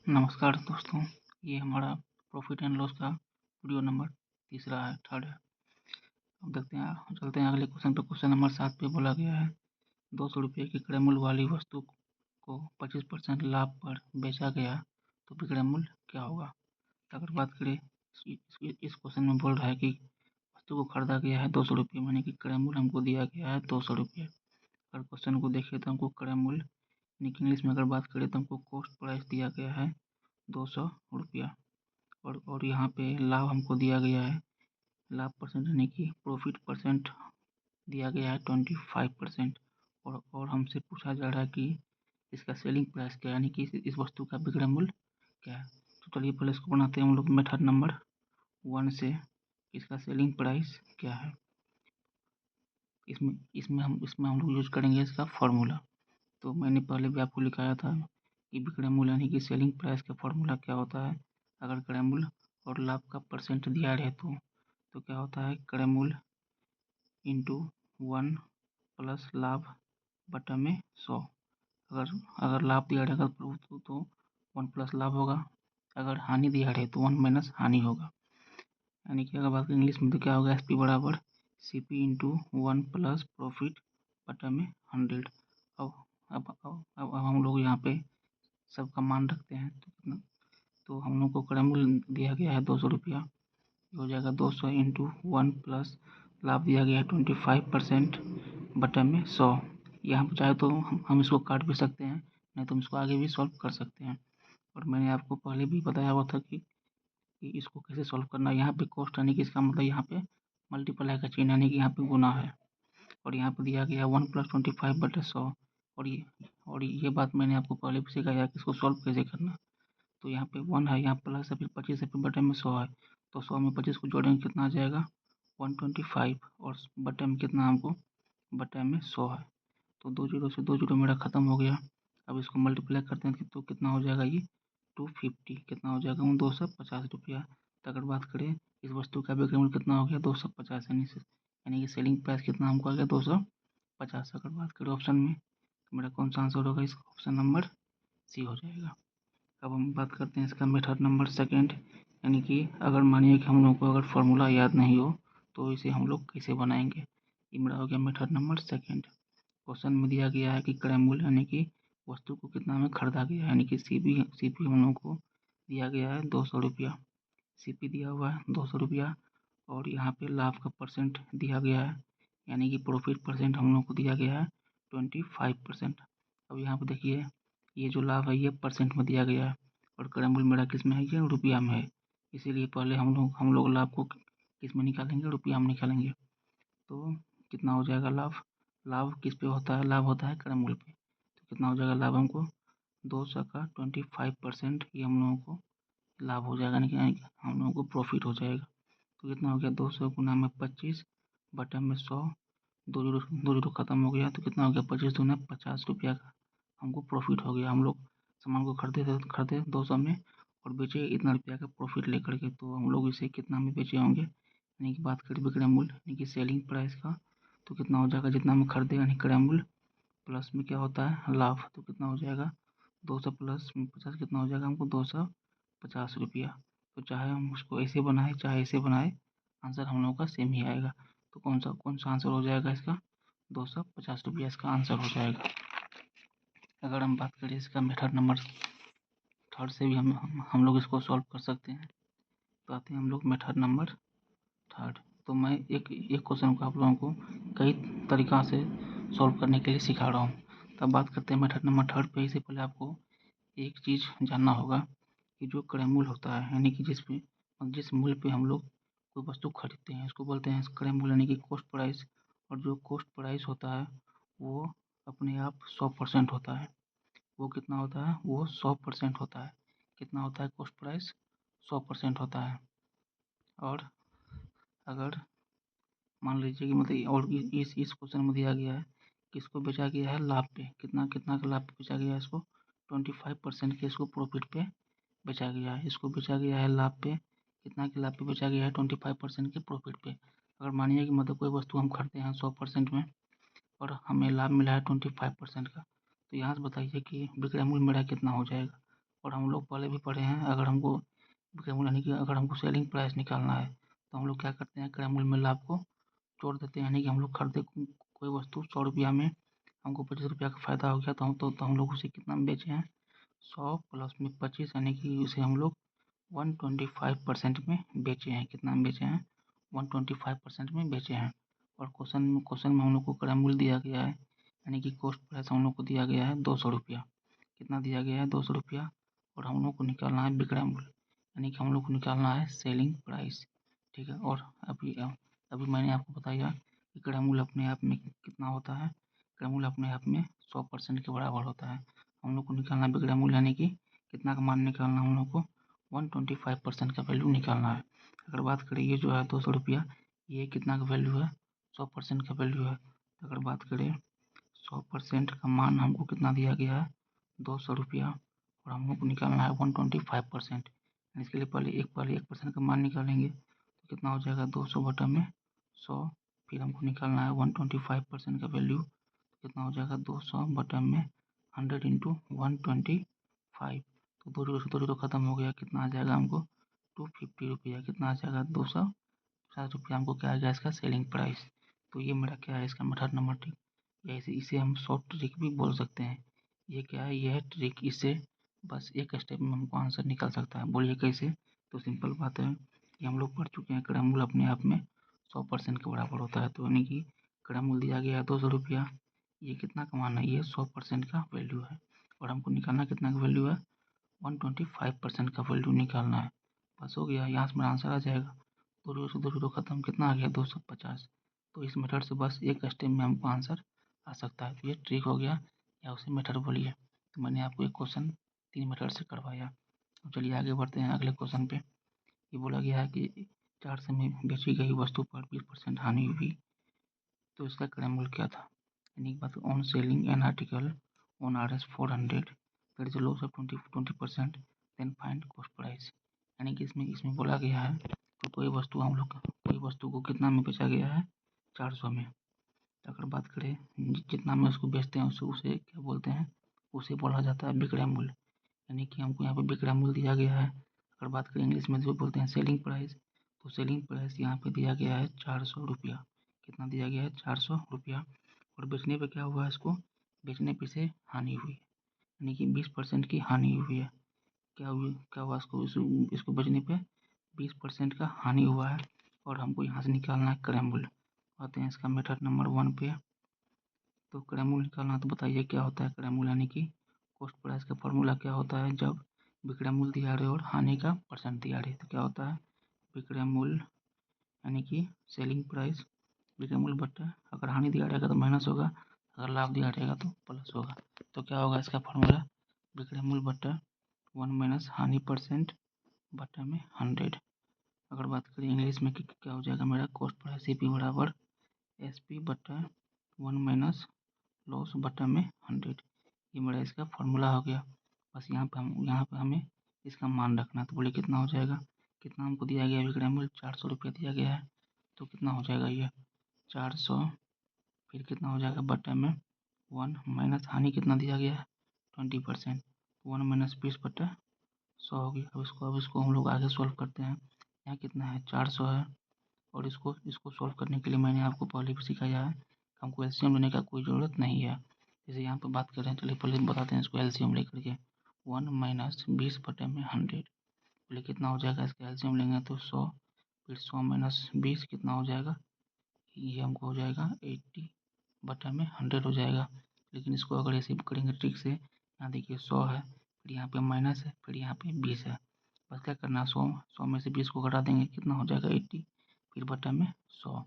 नमस्कार दोस्तों, ये हमारा प्रॉफिट एंड लॉस का वीडियो नंबर तीसरा है, थर्ड है। अब देखते हैं, चलते हैं अगले क्वेश्चन पे। क्वेश्चन नंबर 7 पे बोला गया है 200 रुपये की क्रय मूल्य वाली वस्तु को 25% लाभ पर बेचा गया तो विक्रय मूल्य क्या होगा। अगर बात करें, इस क्वेश्चन में बोल रहा है कि वस्तु को खरीदा गया है 200 रुपये, माने कि क्रय मूल्य हमको दिया गया है 200 रुपये। अगर क्वेश्चन को देखिए तो हमको क्रय मूल्य यानी कि इंग्लिश में अगर बात करें तो हमको कॉस्ट प्राइस दिया गया है 200 रुपया। और यहाँ पे लाभ हमको दिया गया है, लाभ परसेंट यानी कि प्रॉफिट परसेंट दिया गया है 25%। और हमसे पूछा जा रहा है कि इसका सेलिंग प्राइस क्या है, यानी कि इस वस्तु का विक्रय मूल्य क्या है। तो चलिए पहले इसको बनाते हैं हम लोग मेथड नंबर 1 से। इसका सेलिंग प्राइस क्या है, इसमें हम लोग यूज करेंगे इसका फॉर्मूला। तो मैंने पहले भी आपको लिखाया था कि विक्रय मूल्य यानी कि सेलिंग प्राइस का फॉर्मूला क्या होता है। अगर क्रय मूल्य और लाभ का परसेंट दिया रहे तो क्या होता है, क्रय मूल्य इंटू 1 प्लस लाभ बटा में 100। अगर अगर लाभ दिया रहेगा तो 1 प्लस लाभ होगा, अगर हानि दिया रहे तो 1 माइनस हानि होगा। यानी कि अगर बात करें इंग्लिश में तो क्या होगा, एस पी बराबर C P into 1 plus profit बटा में 100। अब हम लोग यहाँ पे सबका मान रखते हैं तो हम लोग को क्रय मूल्य दिया गया है 200 रुपया। हो जाएगा 200 इंटू 1 प्लस लाभ दिया गया है 25% बटा में 100। यहाँ पर चाहे तो हम इसको काट भी सकते हैं, नहीं तो हम इसको आगे भी सॉल्व कर सकते हैं। और मैंने आपको पहले भी बताया हुआ था कि इसको कैसे सॉल्व करना है। यहाँ पे कॉस्ट यानी कि इसका मतलब यहाँ पे मल्टीप्लाई का चिन्ह यानी कि यहाँ पे गुना है। और यहाँ पे दिया गया 1 प्लस 25 बटे 100। और ये बात मैंने आपको पहले भी सिखाया कि इसको सॉल्व कैसे करना। तो यहाँ पे 1 है, यहाँ प्लस है, फिर 25 है, फिर बटे में 100 है। तो 100 में 25 को जोड़ेंगे कितना आ जाएगा 125, और बटे में कितना हमको बटे में 100 है। तो 2 जीरो से 2 जीरो मेरा खत्म हो गया। अब इसको मल्टीप्लाई करते हैं तो कितना हो जाएगा, ये 250 कितना हो जाएगा 250 रुपया। तो अगर बात करें इस वस्तु का विक्रय मूल्य कितना हो गया 250, यानी कि सेलिंग प्राइस कितना हमको आ गया 250। अगर बात करें ऑप्शन में तो मेरा कौन सा आंसर होगा, इसका ऑप्शन नंबर सी हो जाएगा। अब हम बात करते हैं इसका मेथड नंबर सेकंड, यानी कि अगर मानिए कि हम लोग को अगर फार्मूला याद नहीं हो तो इसे हम लोग कैसे बनाएंगे। ये मेरा हो गया मेथड नंबर सेकंड। क्वेश्चन में दिया गया है कि क्रय मूल्य यानी कि वस्तु को कितना में खरीदा गया है, यानी कि सीपी हम लोग को दिया गया है 200 रुपया। सीपी दिया हुआ है 200 रुपया, और यहाँ पे लाभ का परसेंट दिया गया है, यानी कि प्रॉफिट परसेंट हम लोग को दिया गया है 25%। अब यहाँ पे देखिए, ये जो लाभ है ये परसेंट में दिया गया है, और क्रय मूल्य मेरा किस में है, ये रुपया में है। इसीलिए पहले हम लोग लाभ को किस में निकालेंगे, रुपया में निकालेंगे। तो कितना हो जाएगा लाभ, लाभ किस पे होता है, लाभ होता है क्रय मूल्य पे। तो कितना हो जाएगा लाभ हमको 200 का 25%, ये हम लोगों को लाभ हो जाएगा, यानी कि हम लोगों को प्रॉफिट हो जाएगा। तो कितना हो गया 200 गुना में 25 बटा में 100, 2 जीरो खत्म हो गया। तो कितना हो गया 25 दूना 50 रुपया का हमको प्रॉफिट हो गया। हम लोग सामान को खरीदे 200 में और बेचे इतना रुपया का प्रॉफिट लेकर के। तो हम लोग इसे कितना में बेचे होंगे, यानी कि बात करें विक्रय मूल्य यानी कि सेलिंग प्राइस का, तो कितना हो जाएगा जितना हम खरीदे यानी क्रय मूल्य प्लस में क्या होता है लाभ। तो कितना हो जाएगा 200 प्लस 50 कितना हो जाएगा हमको 250 रुपया। तो चाहे हम उसको ऐसे बनाए चाहे ऐसे बनाए, आंसर हम लोगों का सेम ही आएगा। तो कौन सा आंसर हो जाएगा इसका 250 रुपया इसका आंसर हो जाएगा। अगर हम बात करें इसका मेथड नंबर थर्ड से भी हम लोग इसको सॉल्व कर सकते हैं। तो आते हैं हम लोग मेथड नंबर थर्ड। तो मैं एक एक क्वेश्चन को आप लोगों को कई तरीक़ा से सॉल्व करने के लिए सिखा रहा हूँ। तब बात करते हैं मेथड नंबर थर्ड पे। इससे पहले आपको एक चीज़ जानना होगा कि जो क्रय मूल्य होता है, यानी कि जिस मूल्य पे हम लोग कोई वस्तु खरीदते हैं उसको बोलते हैं क्रय मूल्य यानी कि कॉस्ट प्राइस। और जो कॉस्ट प्राइस होता है वो अपने आप 100% होता है। वो कितना होता है, वो 100% होता है। कितना होता है कॉस्ट प्राइस 100% होता है। और अगर मान लीजिए कि मतलब और इस क्वेश्चन में दिया गया है कि इसको बेचा गया है लाभ पे, कितना कितना का लाभ पे बेचा गया है इसको 25% के इसको प्रॉफिट पे बेचा गया है। इसको बेचा गया है लाभ पे, कितना के लाभ पे बेचा गया है 25% के प्रॉफिट पे। अगर मानिए कि मतलब कोई वस्तु हम खरीदते हैं 100% में और हमें लाभ मिला है 25% का, तो यहाँ से बताइए कि विक्रय मूल्य मेरा कितना हो जाएगा। और हम लोग पहले भी पढ़े हैं, अगर हमको विक्रय मूल्य यानी कि अगर हमको सेलिंग प्राइस निकालना है तो हम लोग क्या करते हैं, क्रय मूल्य में लाभ को जोड़ देते हैं। यानी कि हम लोग खरीदे कोई वस्तु 100 रुपया में, हमको 25 रुपया का फ़ायदा हो गया तो हम लोग उसे कितना में बेचे हैं, 100 प्लस में 25 यानी कि उसे हम लोग 125% में बेचे हैं। कितना में बेचे हैं, 125% में बेचे हैं। और क्वेश्चन में हम लोग को क्रय मूल्य दिया गया है, यानी कि कॉस्ट प्राइस हम लोग को दिया गया है 200 रुपया। कितना दिया गया है, 200 रुपया। और हम लोग को निकालना है विक्रय मूल्य, यानी कि हम लोग को निकालना है सेलिंग प्राइस। ठीक है। और अभी मैंने आपको बताया कि क्रय मूल्य अपने आप में कितना होता है, क्रय मूल्य अपने आप में 100% के बराबर होता है। हम लोग को निकालना है विक्रय मूल्य, यानी कि कितना का मान निकालना है हम लोग को, 125% का वैल्यू निकालना है। अगर बात करें ये जो है 200 रुपया, ये कितना का वैल्यू है, 100% का वैल्यू है। अगर बात करें 100% का मान हमको कितना दिया गया है, 200 रुपया। और हम लोग को निकालना है 125%। इसके लिए पहले 1% का मान निकालेंगे तो कितना हो जाएगा, 200 बटा में 100। फिर हमको निकालना है 125% का वैल्यू, तो कितना हो जाएगा, 200 बटा में 100 इंटू 125। तो दो जीरो से दो जीरो खत्म हो गया, कितना आ जाएगा हमको, 250 रुपया। कितना आ जाएगा, 250 रुपया हमको क्या आ गया इसका सेलिंग प्राइस। तो ये मेरा क्या है, इसका मेथड नंबर ठीक। या इसे हम शॉर्ट ट्रिक भी बोल सकते हैं। ये क्या है, ये है ट्रिक। इससे बस एक स्टेप में हमको आंसर निकल सकता है। बोलिए कैसे। तो सिंपल बात है कि हम लोग पढ़ चुके हैं क्रय मूल्य अपने आप में 100% के बराबर होता है। तो यानी कि क्रय मूल्य दिया गया है 200 रुपया, ये कितना कमाना है, ये 100% का वैल्यू है। और हमको निकालना कितना का वैल्यू है, 125% का वैल्यू निकालना है। बस हो गया, यहाँ से मेरा आंसर आ जाएगा। दो जीरो से दो जीरो खत्म, कितना आ गया, 250। तो इस मेथड से बस एक स्टेप में हमको आंसर आ सकता है। तो ये ट्रिक हो गया, या उसे मेथड बोलिए। तो मैंने आपको एक क्वेश्चन 3 मेथड से करवाया। अब चलिए आगे बढ़ते हैं अगले क्वेश्चन पे। ये बोला गया है कि 400 में बेची गई वस्तु पर 20% हानि हुई, तो इसका क्रय मूल्य क्या था। यानी कि बात, on selling an article on RS 400 there is a loss of 20%, then find cost price. यानी कि इसमें बोला गया है कि कोई वस्तु को कितना में बेचा गया है, 400 में। अगर बात करें जितना में उसको बेचते हैं उसे क्या बोलते हैं, उसे बोला जाता है विक्रय मूल्य। यानी कि हमको यहाँ पे विक्रय मूल्य दिया गया है। अगर बात करें इंग्लिश में जो बोलते हैं सेलिंग प्राइस, तो सेलिंग प्राइस यहाँ पे दिया गया है 400 रुपया। कितना दिया गया है, 400 रुपया। और बेचने पे क्या हुआ है, इसको बेचने पे से हानि हुई, यानी कि 20% की हानि हुई है। क्या हुआ इसको बेचने पे 20% का हानि हुआ है। और हमको यहाँ से निकालना है क्रय मूल्य। आते हैं इसका मेथड नंबर 1 पे। तो क्रय मूल्य निकालना, तो बताइए क्या होता है क्रय मूल्य, यानी कि कॉस्ट प्राइस का फॉर्मूला क्या होता है, जब विक्रय मूल्य दिया रहे और हानि का परसेंट दिया रहे तो क्या होता है, विक्रय मूल्य यानी कि सेलिंग प्राइस, विक्रय मूल्य बटा, अगर हानि दिया रहेगा तो माइनस होगा, अगर लाभ दिया रहेगा तो प्लस होगा। तो क्या होगा इसका फॉर्मूला, विक्रय मूल्य बटा 1 माइनस हानि परसेंट बटा में 100। अगर बात करें इंग्लिश में कि क्या हो जाएगा मेरा, कॉस्ट प्राइस CP बराबर SP बटा 1 माइनस लॉस बटा में 100। ये मेरा इसका फॉर्मूला हो गया। बस यहाँ पे हमें इसका मान रखना है। तो बोलिए कितना हो जाएगा, कितना हमको दिया गया विक्रय मूल्य, 400 रुपया दिया गया है। तो कितना हो जाएगा ये 400, फिर कितना हो जाएगा बटा में 1 माइनस हानि कितना दिया गया है 20%, 1 माइनस 20 बटा 100 हो गया। अब इसको हम लोग आगे सॉल्व करते हैं। यहाँ कितना है, 400 है। और इसको सॉल्व करने के लिए मैंने आपको पहले भी सिखाया है, हमको एलसीएम लेने का कोई ज़रूरत नहीं है। जैसे यहाँ पे बात करें, चलिए पहले बताते हैं इसको एलसीएम लेकर के। 1 माइनस 20 बटे में 100, बोले कितना हो जाएगा, इसका एलसीएम लेंगे तो 100, फिर 100 माइनस 20 कितना हो जाएगा, ये हमको हो जाएगा 80 बटा में 100 हो जाएगा। लेकिन इसको अगर ऐसे करेंगे ट्रिक से, यहाँ देखिए 100 है, फिर यहाँ पे माइनस है, फिर यहाँ पे 20 है। बस क्या करना है, 100 में से 20 को घटा देंगे, कितना हो जाएगा 80, फिर बटा में 100।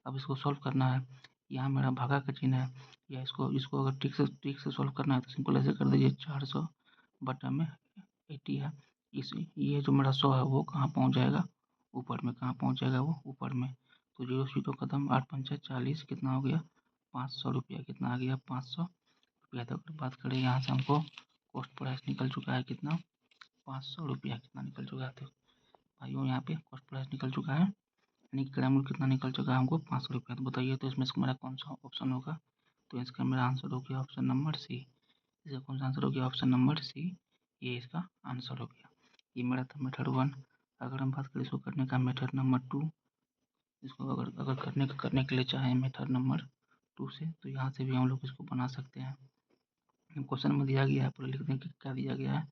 अब इसको सॉल्व करना है, यहाँ मेरा भागा का चिन्ह है, या इसको अगर ट्रिक से सॉल्व करना है तो सिंपल ऐसे कर दीजिए, 400 बटा में 80 है। ये जो मेरा 100 है वो कहाँ पहुँच जाएगा, ऊपर में। कहाँ पहुँच जाएगा वो, ऊपर में। तो जीरो सीरो खत्म, 8 पंचा 40, कितना हो गया 500 रुपया। कितना आ गया 500 रुपया। तो अगर बात करें यहाँ से हमको कॉस्ट प्राइस निकल चुका है कितना, 500 रुपया। कितना निकल चुका है, तो भाइयों यहाँ पे कॉस्ट प्राइस निकल चुका है, यानी कि क्रय मूल्य कितना निकल चुका है हमको, 500 रुपया। तो बताइए तो इसमें से मेरा कौन सा ऑप्शन होगा। तो इसका मेरा आंसर हो गया ऑप्शन नंबर सी। इसका कौन सा आंसर हो गया, ऑप्शन नंबर सी। ये इसका आंसर हो गया। ये मेरा था मेथड 1। अगर हम बात करें इसको करने का मेथड नंबर 2, इसको अगर करने के लिए चाहें मेथड नंबर 2 से, तो यहाँ से भी हम लोग इसको बना सकते हैं। क्वेश्चन में दिया गया है, पूरा लिख दें कि क्या दिया गया है।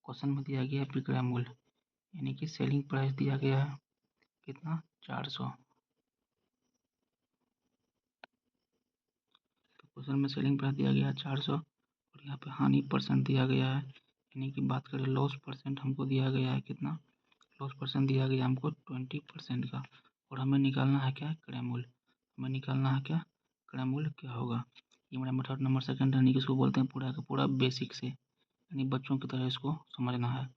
क्वेश्चन में दिया गया है विक्रय मूल्य, यानी कि सेलिंग प्राइस दिया गया है कितना, 400। तो क्वेश्चन में सेलिंग प्राइस दिया गया है 400, और यहाँ पे हानि परसेंट दिया गया है, यानी कि बात करें लॉस परसेंट हमको दिया गया है कितना, लॉस परसेंट दिया गया हमको 20% का। और हमें निकालना है क्या, क्रय मूल्य। हमें निकालना है क्या, क्रय मूल्य क्या होगा। ये मेरा मेथड नंबर 2 यानी कि इसको बोलते हैं पूरा का पूरा बेसिक से, यानी बच्चों की तरह इसको समझना है।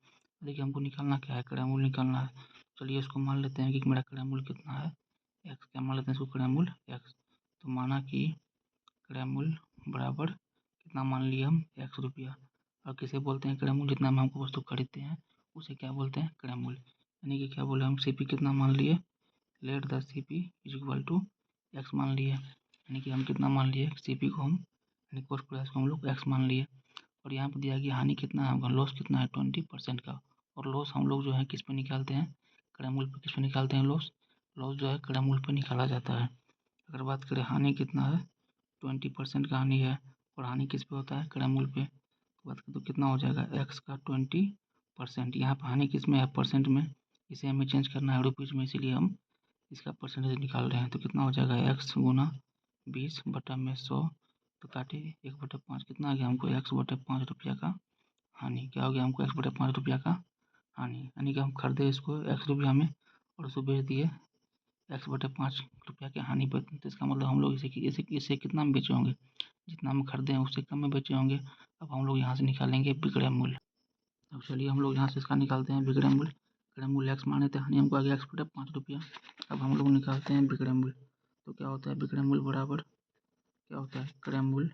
देखिए हमको निकालना क्या है, क्रय मूल्य निकालना है। चलिए इसको मान लेते हैं कि मेरा क्रय मूल्य कितना है, एक्स। क्या मान लेते हैं इसको, क्रय मूल्य एक्स। तो माना कि क्रय मूल्य बराबर कितना मान लिए हम, एक्स रुपया। और किसे बोलते हैं क्रय मूल्य, जितना हम हमको वस्तु खरीदते हैं उसे क्या बोलते हैं, क्रय मूल्य। यानी कि क्या बोले हम, सीपी कितना मान लिए, let the CP is equal to X मान लिए। यानी कि हम कितना मान लिए, सीपी को हम, यानी कॉस्ट प्राइस को हम लोग एक्स मान लिए। और यहाँ पर दिया गया हानि कितना है हमका, लॉस कितना है 20% का। और लॉस हम लोग जो है किस पे निकालते हैं, क्रय मूल्य पे। किस पे निकालते हैं लॉस, लॉस जो है क्रय मूल्य पे निकाला जाता है। अगर बात करें हानि कितना है, 20% का हानि है, और हानि किस पे होता है, क्रय मूल्य पे। तो बात करें तो कितना हो जाएगा, एक्स का 20%। यहाँ पर हानि किस में है, परसेंट में। इसे हमें चेंज करना है रुपीज़ में, इसीलिए हम इसका परसेंटेज निकाल रहे हैं। तो कितना हो जाएगा, एक्स गुना 20 बटा में 100, तो काटे 1/5, कितना आ गया हमको, एक्स बटे 5 रुपया का हानि। क्या हो गया हमको, एक्स बटे 5 रुपया का हानि। यानी कि हम खरीदे इसको एक्स रुपया में और उसको बेच दिए एक्स बटे 5 रुपया के हानि पर। तो इसका मतलब हम लोग इसे कितना में बेचे होंगे, जितना हम खरीदे हैं उससे कम में बेचे होंगे। अब हम लोग यहाँ से निकालेंगे विक्रय मूल्य। अब चलिए हम लोग यहाँ से इसका निकालते हैं विक्रय मूल्य। विक्रय मूल्य एक्स माने थे, हानि हमको आ गया एक्स बटे 5 रुपया। अब हम लोग निकालते हैं विक्रय मूल्य। तो क्या होता है, विक्रय मूल्य बराबर क्या होता है, क्रय मूल्य,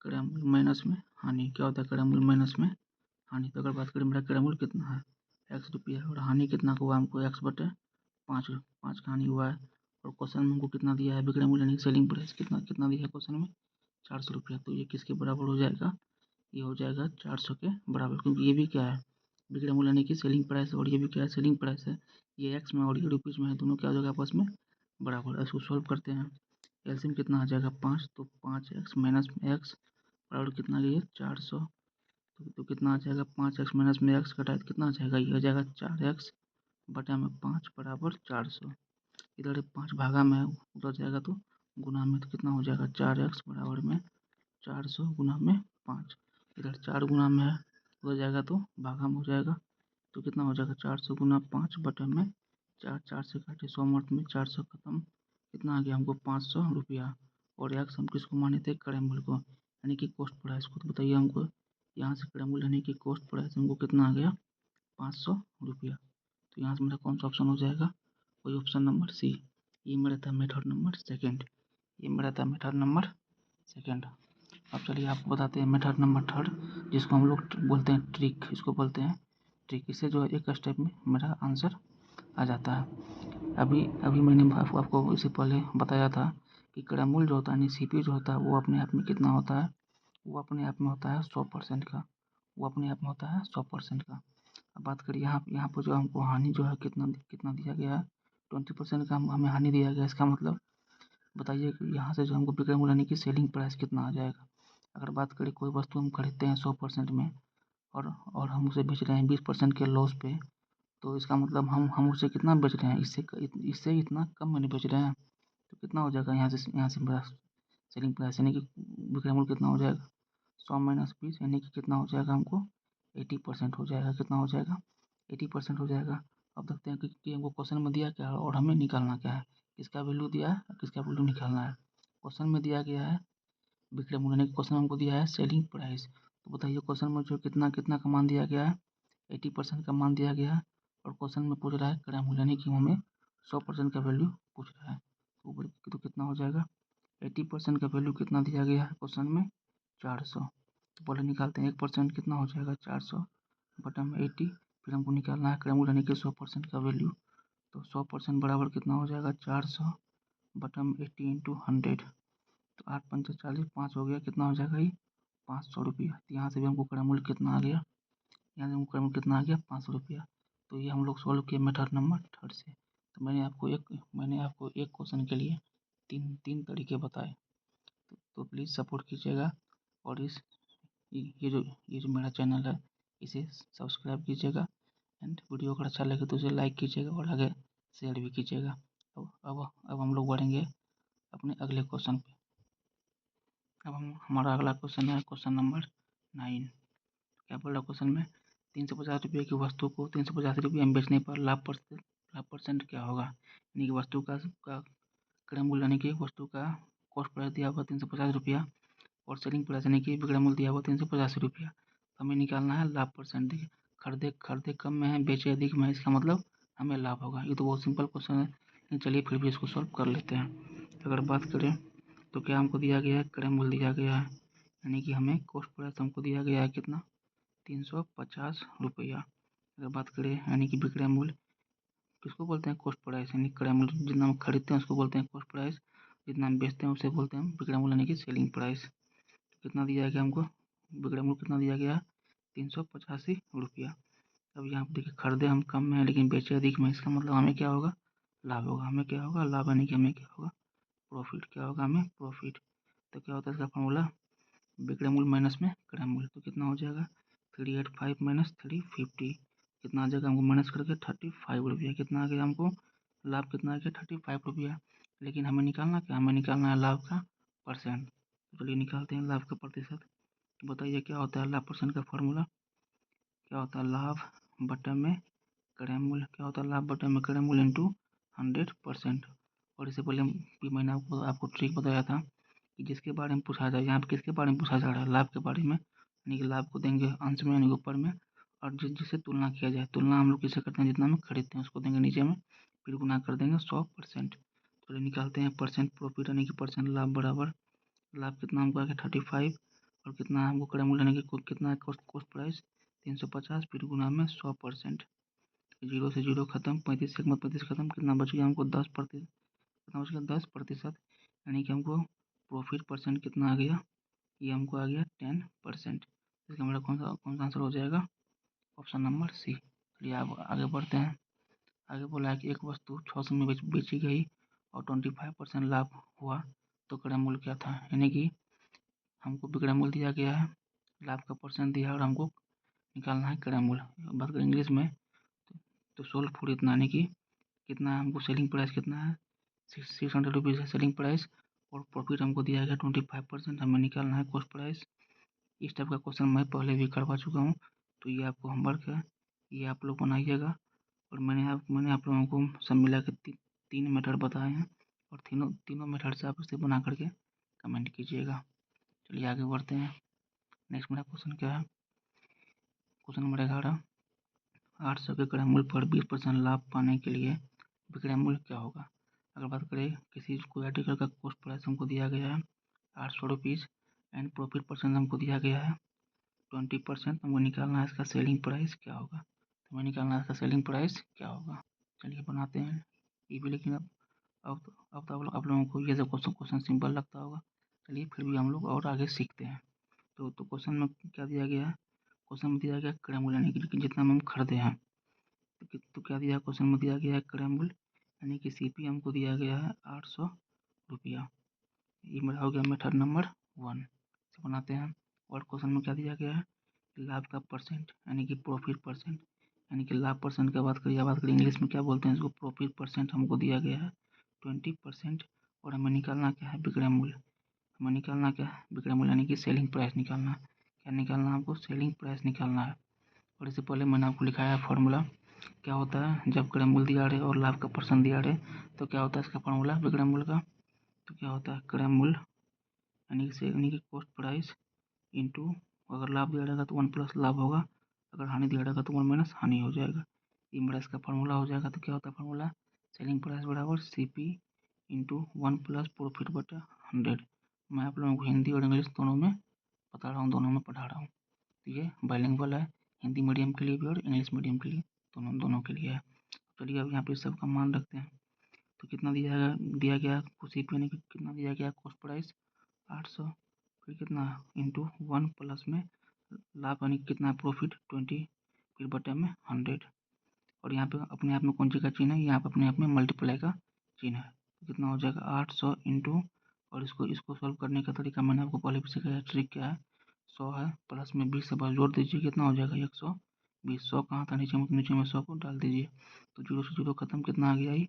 क्रय मूल्य माइनस में हानि। क्या होता है, क्रय मूल्य माइनस में हानि। तो अगर बात करें मेरा क्रय मूल्य कितना है, एक्स रुपया, और हानि कितना हुआ हमको, एक्स बटे 5 का हानि हुआ है। और क्वेश्चन में हमको कितना दिया है, विक्रय मूल्य यानी सेलिंग प्राइस कितना कितना दिया है क्वेश्चन में, 400 रुपया। तो ये किसके बराबर हो जाएगा, ये हो जाएगा 400 के बराबर, क्योंकि ये भी क्या है, विक्रय मूल्य यानी कि सेलिंग प्राइस, और ये भी क्या है, सेलिंग प्राइस है। ये एक्स में और ये रुपीज़ में है, दोनों क्या हो जाएगा आपस में बराबर। इसको सॉल्व करते हैं, एलसीएम कितना आ जाएगा 5, तो 5x माइनस में एक्स बराबर कितना, ये 400। तो कितना आ जाएगा, 5x माइनस में एक्स घटाए तो कितना आ जाएगा, ये हो जाएगा 4x बटा में 5 बराबर 400। इधर 5 भागा में है, उधर जाएगा तो गुना में, तो कितना हो जाएगा 4x बराबर में 400 गुना में 5। इधर 4 गुना में है, उधर जाएगा तो भागा में हो जाएगा। तो कितना हो जाएगा, 400 गुना 5 बटा में 4, 4 से काटे 100 मर्द में 400 खत्म। कितना आ गया हमको 500 रुपया। और एक्स हम किसको माने थे, क्रय मूल्य को, यानी कि कॉस्ट प्राइस को। तो बताइए हमको यहाँ से क्रय मूल्य यानी कि कॉस्ट प्राइस हमको कितना आ गया, 500 रुपया। तो यहाँ से मेरा कौन सा ऑप्शन हो जाएगा, वही ऑप्शन नंबर सी। ये मेरा था मेथड नंबर 2, ये मेरा था मेथड नंबर 2। अब चलिए आपको बताते हैं मेथड नंबर 3, जिसको हम लोग बोलते हैं ट्रिक। इसको बोलते हैं ट्रिक। इससे जो है एक स्टेप में मेरा आंसर आ जाता है। अभी अभी मैंने आपको इससे पहले बताया था कि क्रय मूल्य जो होता है, यानी सीपी जो होता है, वो अपने आप में कितना होता है, वो अपने आप में होता है 100% का। वो अपने आप में होता है 100% का। अब बात करिए यहाँ पर जो हमको हानि जो है कितना कितना दिया गया है, 20% का हमें हानि दिया गया। इसका मतलब बताइए कि यहाँ से जो हमको विक्रय मूल्य यानी कि सेलिंग प्राइस कितना आ जाएगा। अगर बात करें कोई वस्तु हम खरीदते हैं 100% में, और हम उसे बेच रहे हैं 20% के लॉस पे, तो इसका मतलब हम उसे कितना बेच रहे हैं, इससे इतना कम में नहीं बेच रहे हैं। तो कितना हो जाएगा यहाँ से मेरा सेलिंग प्राइस यानी कि विक्रय मूल्य कितना हो जाएगा, 100 माइनस 20 यानी कि कितना हो जाएगा हमको 80% हो जाएगा। कितना हो जाएगा, 80% हो जाएगा। अब देखते हैं कि हमको क्वेश्चन में दिया क्या है और हमें निकालना क्या है। किसका वैल्यू दिया है और किसका वैल्यू निकालना है। क्वेश्चन में दिया गया है विक्रय मूल्य, यानी क्वेश्चन हमको दिया है सेलिंग प्राइस। तो बताइए क्वेश्चन में जो कितना कितना का मान दिया गया है, 80% का मान दिया गया है। और क्वेश्चन में पूछ रहा है क्रय मूल्य, यानी कि हमें 100% का वैल्यू पूछ रहा है। तो कितना हो जाएगा, 80% का वैल्यू कितना दिया गया है क्वेश्चन में, 400। तो पहले निकालते हैं 1% कितना हो जाएगा, 400 बटा में 80। फिर हमको निकालना है क्रय मूल्य यानी कि 100% का वैल्यू। तो 100% बराबर कितना हो जाएगा, 400 बटा में 80 इंटू 100। तो 8 पंचे 40, 5 हो गया, कितना हो जाएगा ये 500 रुपया। तो यहाँ से भी हमको क्रय मूल्य कितना आ गया, यहाँ से क्रम कितना आ गया 500 रुपया। तो ये हम लोग सॉल्व किए मेथड नंबर 3 से। तो मैंने आपको एक क्वेश्चन के लिए तीन तरीके बताए। तो प्लीज़ सपोर्ट कीजिएगा और ये जो मेरा चैनल है इसे सब्सक्राइब कीजिएगा एंड वीडियो अगर अच्छा लगे तो उसे लाइक कीजिएगा और आगे शेयर भी कीजिएगा। अब हम लोग बढ़ेंगे अपने अगले क्वेश्चन पे। अब हमारा अगला क्वेश्चन है क्वेश्चन नंबर 9। क्या बोल रहा क्वेश्चन में, 350 रुपये की वस्तु को 350 रुपये में बेचने पर लाभ परसेंट क्या होगा। यानी कि वस्तु का क्रय मूल्य यानी कि वस्तु का कॉस्ट प्राइस दिया हुआ 350 रुपया और सेलिंग प्राइस यानी कि विक्रय मूल्य दिया हुआ 385 रुपया। तो हमें निकालना है लाभ परसेंट। देखिए खरीदे कम में है, बेचे अधिक में है, इसका मतलब हमें लाभ होगा। ये तो बहुत सिंपल क्वेश्चन है, लेकिन चलिए फिर भी इसको सॉल्व कर लेते हैं। अगर बात करें तो क्या हमको दिया गया है, क्रय मूल्य दिया गया है, यानी कि हमें कॉस्ट प्राइस हमको दिया गया है कितना 350 रुपया। अगर बात करें यानी कि विक्रय मूल्य किसको बोलते हैं, कॉस्ट प्राइस, यानी क्रय मूल्य जितना हम खरीदते हैं उसको बोलते हैं कॉस्ट प्राइस, जितना हम बेचते हैं उसे बोलते हैं विक्रय मूल्य यानी कि सेलिंग प्राइस। कितना दिया गया हमको, विक्रय मूल्य कितना दिया गया 385 रुपया। अब यहाँ पे देखिए खरीदे हम कम में है लेकिन बेचे अधिक में, इसका मतलब हमें क्या होगा, लाभ होगा। हमें क्या होगा, लाभ, यानी कि हमें क्या होगा, प्रॉफिट। क्या होगा, हमें प्रॉफिट। तो क्या होता है इसका फॉर्मूला, विक्रय मूल्य माइनस में क्रय मूल्य। तो कितना हो जाएगा 385 माइनस 350, कितना आ जाएगा हमको माइनस करके 35 रुपया। कितना आ गया हमको, लाभ कितना आ गया 35 रुपया। लेकिन हमें निकालना क्या, हमें निकालना है लाभ का परसेंट। चलिए निकालते हैं लाभ का प्रतिशत। तो बताइए क्या होता है लाभ परसेंट का फॉर्मूला, क्या होता है लाभ बटे में क्रय मूल्य। क्या होता है लाभ बटे में क्रय मूल्य इंटू 100%। और इससे पहले भी मैंने आपको ट्रिक बताया था कि जिसके बारे में पूछा जाए, यहाँ पे किसके बारे में पूछा जा रहा है, लाभ के बारे में, यानी कि लाभ को देंगे अंश में यानी ऊपर में, और जिससे तुलना किया जाए, तुलना हम लोग किससे करते हैं, जितना हम खरीदते हैं उसको देंगे नीचे में, फिर गुना कर देंगे 100%। चलिए निकालते हैं परसेंट प्रॉफिट यानी कि परसेंट लाभ बराबर लाभ कितना हमको आ गया 35 और कितना हमको क्रय मूल्य यानी कि कितना है कॉस्ट प्राइस 350, फिर गुना में 100%। जीरो से जीरो खत्म, 35 से 35 खत्म, कितना बच गया हमको 10%। कितना बच गया 10%, यानी कि हमको प्रॉफिट परसेंट कितना आ गया, ये हमको आ गया 10%। इसका मेरा कौन सा आंसर हो जाएगा, ऑप्शन नंबर सी। चलिए आप आगे बढ़ते हैं। आगे बोला है कि एक वस्तु 600 में बेची गई और 25% लाभ हुआ तो क्रय मूल्य क्या था। यानी कि हमको विक्रय मूल्य दिया गया है, लाभ का परसेंट दिया है और हमको निकालना है क्रय मूल्य। बात करें इंग्लिश में तो सोल्व फॉर इतना, यानी कि कितना हमको सेलिंग प्राइस कितना है 600 रुपीज़ है सेलिंग प्राइस और प्रॉफिट हमको दिया गया 25%। हमें निकालना है कॉस्ट प्राइस। इस टाइप का क्वेश्चन मैं पहले भी करवा चुका हूँ, तो ये आपको होमवर्क है, ये आप लोग बनाइएगा। और मैंने आप लोगों को सब मिला के तीन मेथड बताए हैं और तीनों मेथड से आप इसे बना करके कमेंट कीजिएगा। चलिए आगे बढ़ते हैं। नेक्स्ट मेरा क्वेश्चन क्या है, क्वेश्चन नंबर 11। 800 के क्रय मूल्य पर 20% लाभ पाने के लिए विक्रय मूल्य क्या होगा। अगर बात करें किसी कोई आर्टिकल का कॉस्ट प्राइस हमको दिया गया है 800 रुपीज़ एंड प्रॉफिट परसेंट हमको दिया गया है 20%। हमको निकालना है इसका सेलिंग प्राइस क्या होगा। तो हमें निकालना है इसका सेलिंग प्राइस क्या होगा। चलिए बनाते हैं ये भी, लेकिन अब तो आप लोगों को ये सब क्वेश्चन सिंपल लगता होगा। चलिए फिर भी हम लोग और आगे सीखते हैं। तो क्वेश्चन में क्या दिया गया है, क्वेश्चन में दिया गया क्रय मूल्य यानी कि जितना हम खरीदे हैं। तो क्या दिया क्वेश्चन में दिया गया है क्रय मूल्य यानी कि सीपी हमको दिया गया है 800 रुपया। ये मेरा हो गया मेथड नंबर 1 से बनाते हैं। और क्वेश्चन में क्या दिया गया है, लाभ का परसेंट यानी कि प्रॉफिट परसेंट, यानी कि लाभ परसेंट की बात करिए इंग्लिश में क्या बोलते हैं इसको, प्रॉफिट परसेंट हमको दिया गया है 20%। और हमें निकालना क्या है, विक्रय मूल्य। हमें निकालना क्या है, विक्रय मूल्य यानी कि सेलिंग प्राइस निकालना है। क्या निकालना है हमको, सेलिंग प्राइस निकालना है। और इससे पहले मैंने आपको लिखाया है फॉर्मूला, क्या होता है जब क्रय मूल्य दिया रहे और लाभ का परसेंट दिया रहे तो क्या होता है इसका फॉर्मूला विक्रय मूल्य का। तो क्या होता है क्रय मूल्य यानी कि कॉस्ट प्राइस इंटू, अगर लाभ दिया रहेगा तो 1 प्लस लाभ होगा, अगर हानि दिया रहेगा तो 1 माइनस हानि हो जाएगा। ये मेरा इसका फार्मूला हो जाएगा। तो क्या होता है फार्मूला, सेलिंग प्राइस बराबर CP इंटू 1 प्लस प्रॉफिट बटा 100। मैं आप लोगों को हिंदी और इंग्लिश दोनों में बता रहा हूँ, दोनों में पढ़ा रहा हूँ। तो ये बाइलिंगुअल है, हिंदी मीडियम के लिए भी और इंग्लिश मीडियम के लिए, दोनों के लिए है। चलिए अब यहाँ पे सबका मान रखते हैं। तो कितना दिया गया CP यानी कि कितना दिया गया कॉस्ट प्राइस 800, फिर कितना इंटू 1 प्लस में लाभ यानी कितना प्रॉफिट 20 फिर बटे में 100 और यहाँ पे अपने आप में कौन सी का चिन्ह है, यहाँ पे अपने आप में मल्टीप्लाई का चिन्ह है। तो कितना हो जाएगा 800 इंटू, और इसको सॉल्व करने का तरीका मैंने आपको पहले भी सिखाया। ट्रिक क्या है, 100 है प्लस में 20 से बस जोड़ दीजिए, कितना हो जाएगा 120। 100 कहाँ था नीचे में, तो नीचे में 100 को डाल दीजिए। तो 0 से 0 खत्म, कितना आ गया ये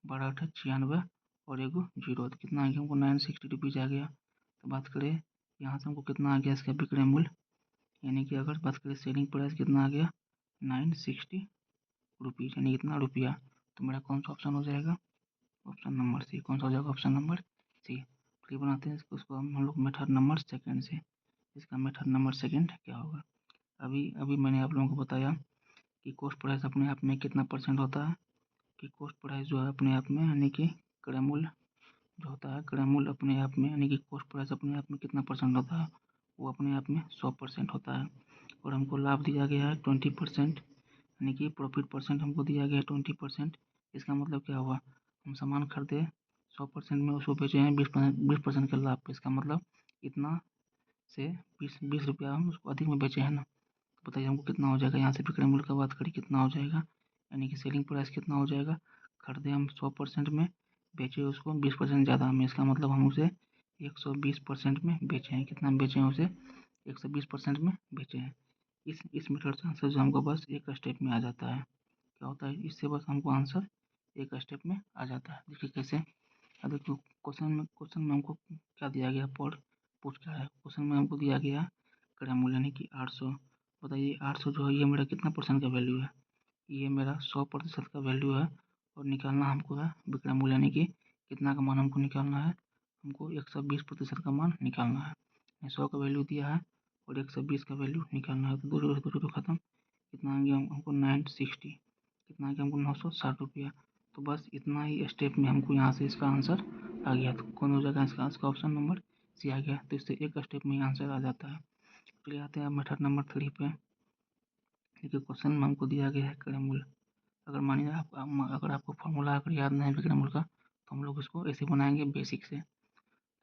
12 96 और एगो 0, तो कितना आ गया हमको 960 रुपीज़ आ गया। तो बात करें यहाँ से हमको कितना आ गया इसका विक्रय मूल्य, यानी कि अगर बात करें सेलिंग प्राइस कितना आ गया 960 रुपीज़, यानी कितना रुपया। तो मेरा कौन सा ऑप्शन हो जाएगा, ऑप्शन नंबर सी। कौन सा हो जाएगा, ऑप्शन नंबर सी। तो ये बनाते हैं उसको हम लोग मेथड नंबर सेकंड से। इसका मेथड नंबर सेकंड क्या होगा, अभी अभी मैंने आप लोगों को बताया कि कॉस्ट प्राइस अपने आप में कितना परसेंट होता है, कि कॉस्ट प्राइस जो है अपने आप में, यानी कि क्रय मूल्य जो होता है, क्रय मूल्य अपने आप में, यानी कि कॉस्ट प्राइस अपने आप में कितना परसेंट होता है, वो अपने आप में 100% होता है। और हमको लाभ दिया गया है 20%, यानी कि प्रॉफिट परसेंट हमको दिया गया है 20%। इसका मतलब क्या हुआ, हम सामान खरीदे 100% में, उसको बेचे हैं 20% के लाभ पे। इसका मतलब इतना से 20 रुपया हम उसको अधिक में बेचे हैं ना। तो बताइए हमको कितना हो जाएगा, यहाँ से विक्रय मूल्य का बात करें कितना हो जाएगा, यानी कि सेलिंग प्राइस कितना हो जाएगा, खरीदे हम 100% में, बेचे उसको 20% ज़्यादा में। इसका मतलब हम उसे 120% में बेचे हैं। कितना बेचे हैं उसे, 120% में बेचे हैं। इस मेथड से आंसर जो हमको बस एक स्टेप में आ जाता है। क्या होता है, इससे बस हमको आंसर एक स्टेप में आ जाता है। देखिए कैसे, अब देखो क्वेश्चन में हमको क्या दिया गया, पूछ क्या है, क्वेश्चन में हमको दिया गया क्रय मूल्य यानी कि 800। बताइए 800 जो है ये मेरा कितना परसेंट का वैल्यू है, ये मेरा 100% का वैल्यू है। और निकालना हमको है विक्रय मूल्य, यानी कि कितना का मान हमको निकालना है, हमको 120% का मान निकालना है। 100 का वैल्यू दिया है और 120 का वैल्यू निकालना है। तो दो खत्म, कितना आ गया हमको 960, कितना आ गया हमको 960 रुपया। तो बस इतना ही स्टेप में हमको यहाँ से इसका आंसर आ गया। तो कौन हो जाएगा इसका ऑप्शन नंबर सी आ गया। तो इससे एक स्टेप में ही आंसर आ जाता है। चलिए आते हैं मेथड नंबर 3 पे। देखिए क्वेश्चन में हमको दिया गया है क्रय मूल्य। अगर मानिए अगर आपको फॉर्मूला अगर याद नहीं है विक्रय मूल्य का, तो हम लोग इसको ऐसे बनाएंगे बेसिक से।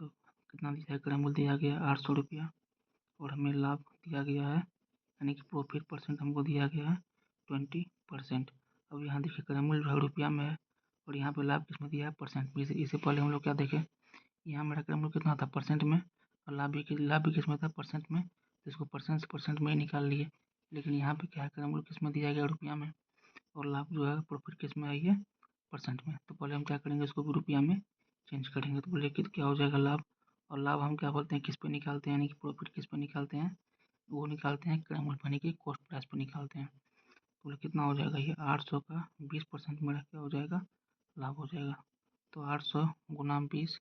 तो कितना दिया है, क्रय मूल्य दिया गया है 800 रुपया, और हमें लाभ दिया गया है, यानी कि प्रॉफिट परसेंट हमको दिया गया है 20%। अब यहाँ देखिए क्रय मूल्य जो है रुपया में है, और यहाँ पे लाभ किसमें दिया है, परसेंट में। इससे पहले हम लोग क्या देखें, यहाँ मेरा क्रय मूल्य कितना था, परसेंट में, और लाभ भी किसमें था, परसेंट में। तो इसको परसेंट से परसेंट में ही निकाल लिए। लेकिन यहाँ पे क्या है, क्रय मूल्य किसमें दिया गया, रुपया में, और लाभ जो है प्रॉफिट किस में आई है, परसेंट में। तो पहले हम क्या करेंगे, इसको भी रुपया में चेंज करेंगे। तो बोले कि क्या हो जाएगा लाभ, और लाभ हम क्या बोलते हैं, किस पे निकालते हैं, यानी कि प्रॉफिट किस पे निकालते हैं, वो निकालते हैं क्रय मूल्य यानी कि कॉस्ट प्राइस पे निकालते हैं। तो बोले कितना हो जाएगा, ये 800 का 20% मेरा क्या हो जाएगा, लाभ हो जाएगा। तो 800 गुना 20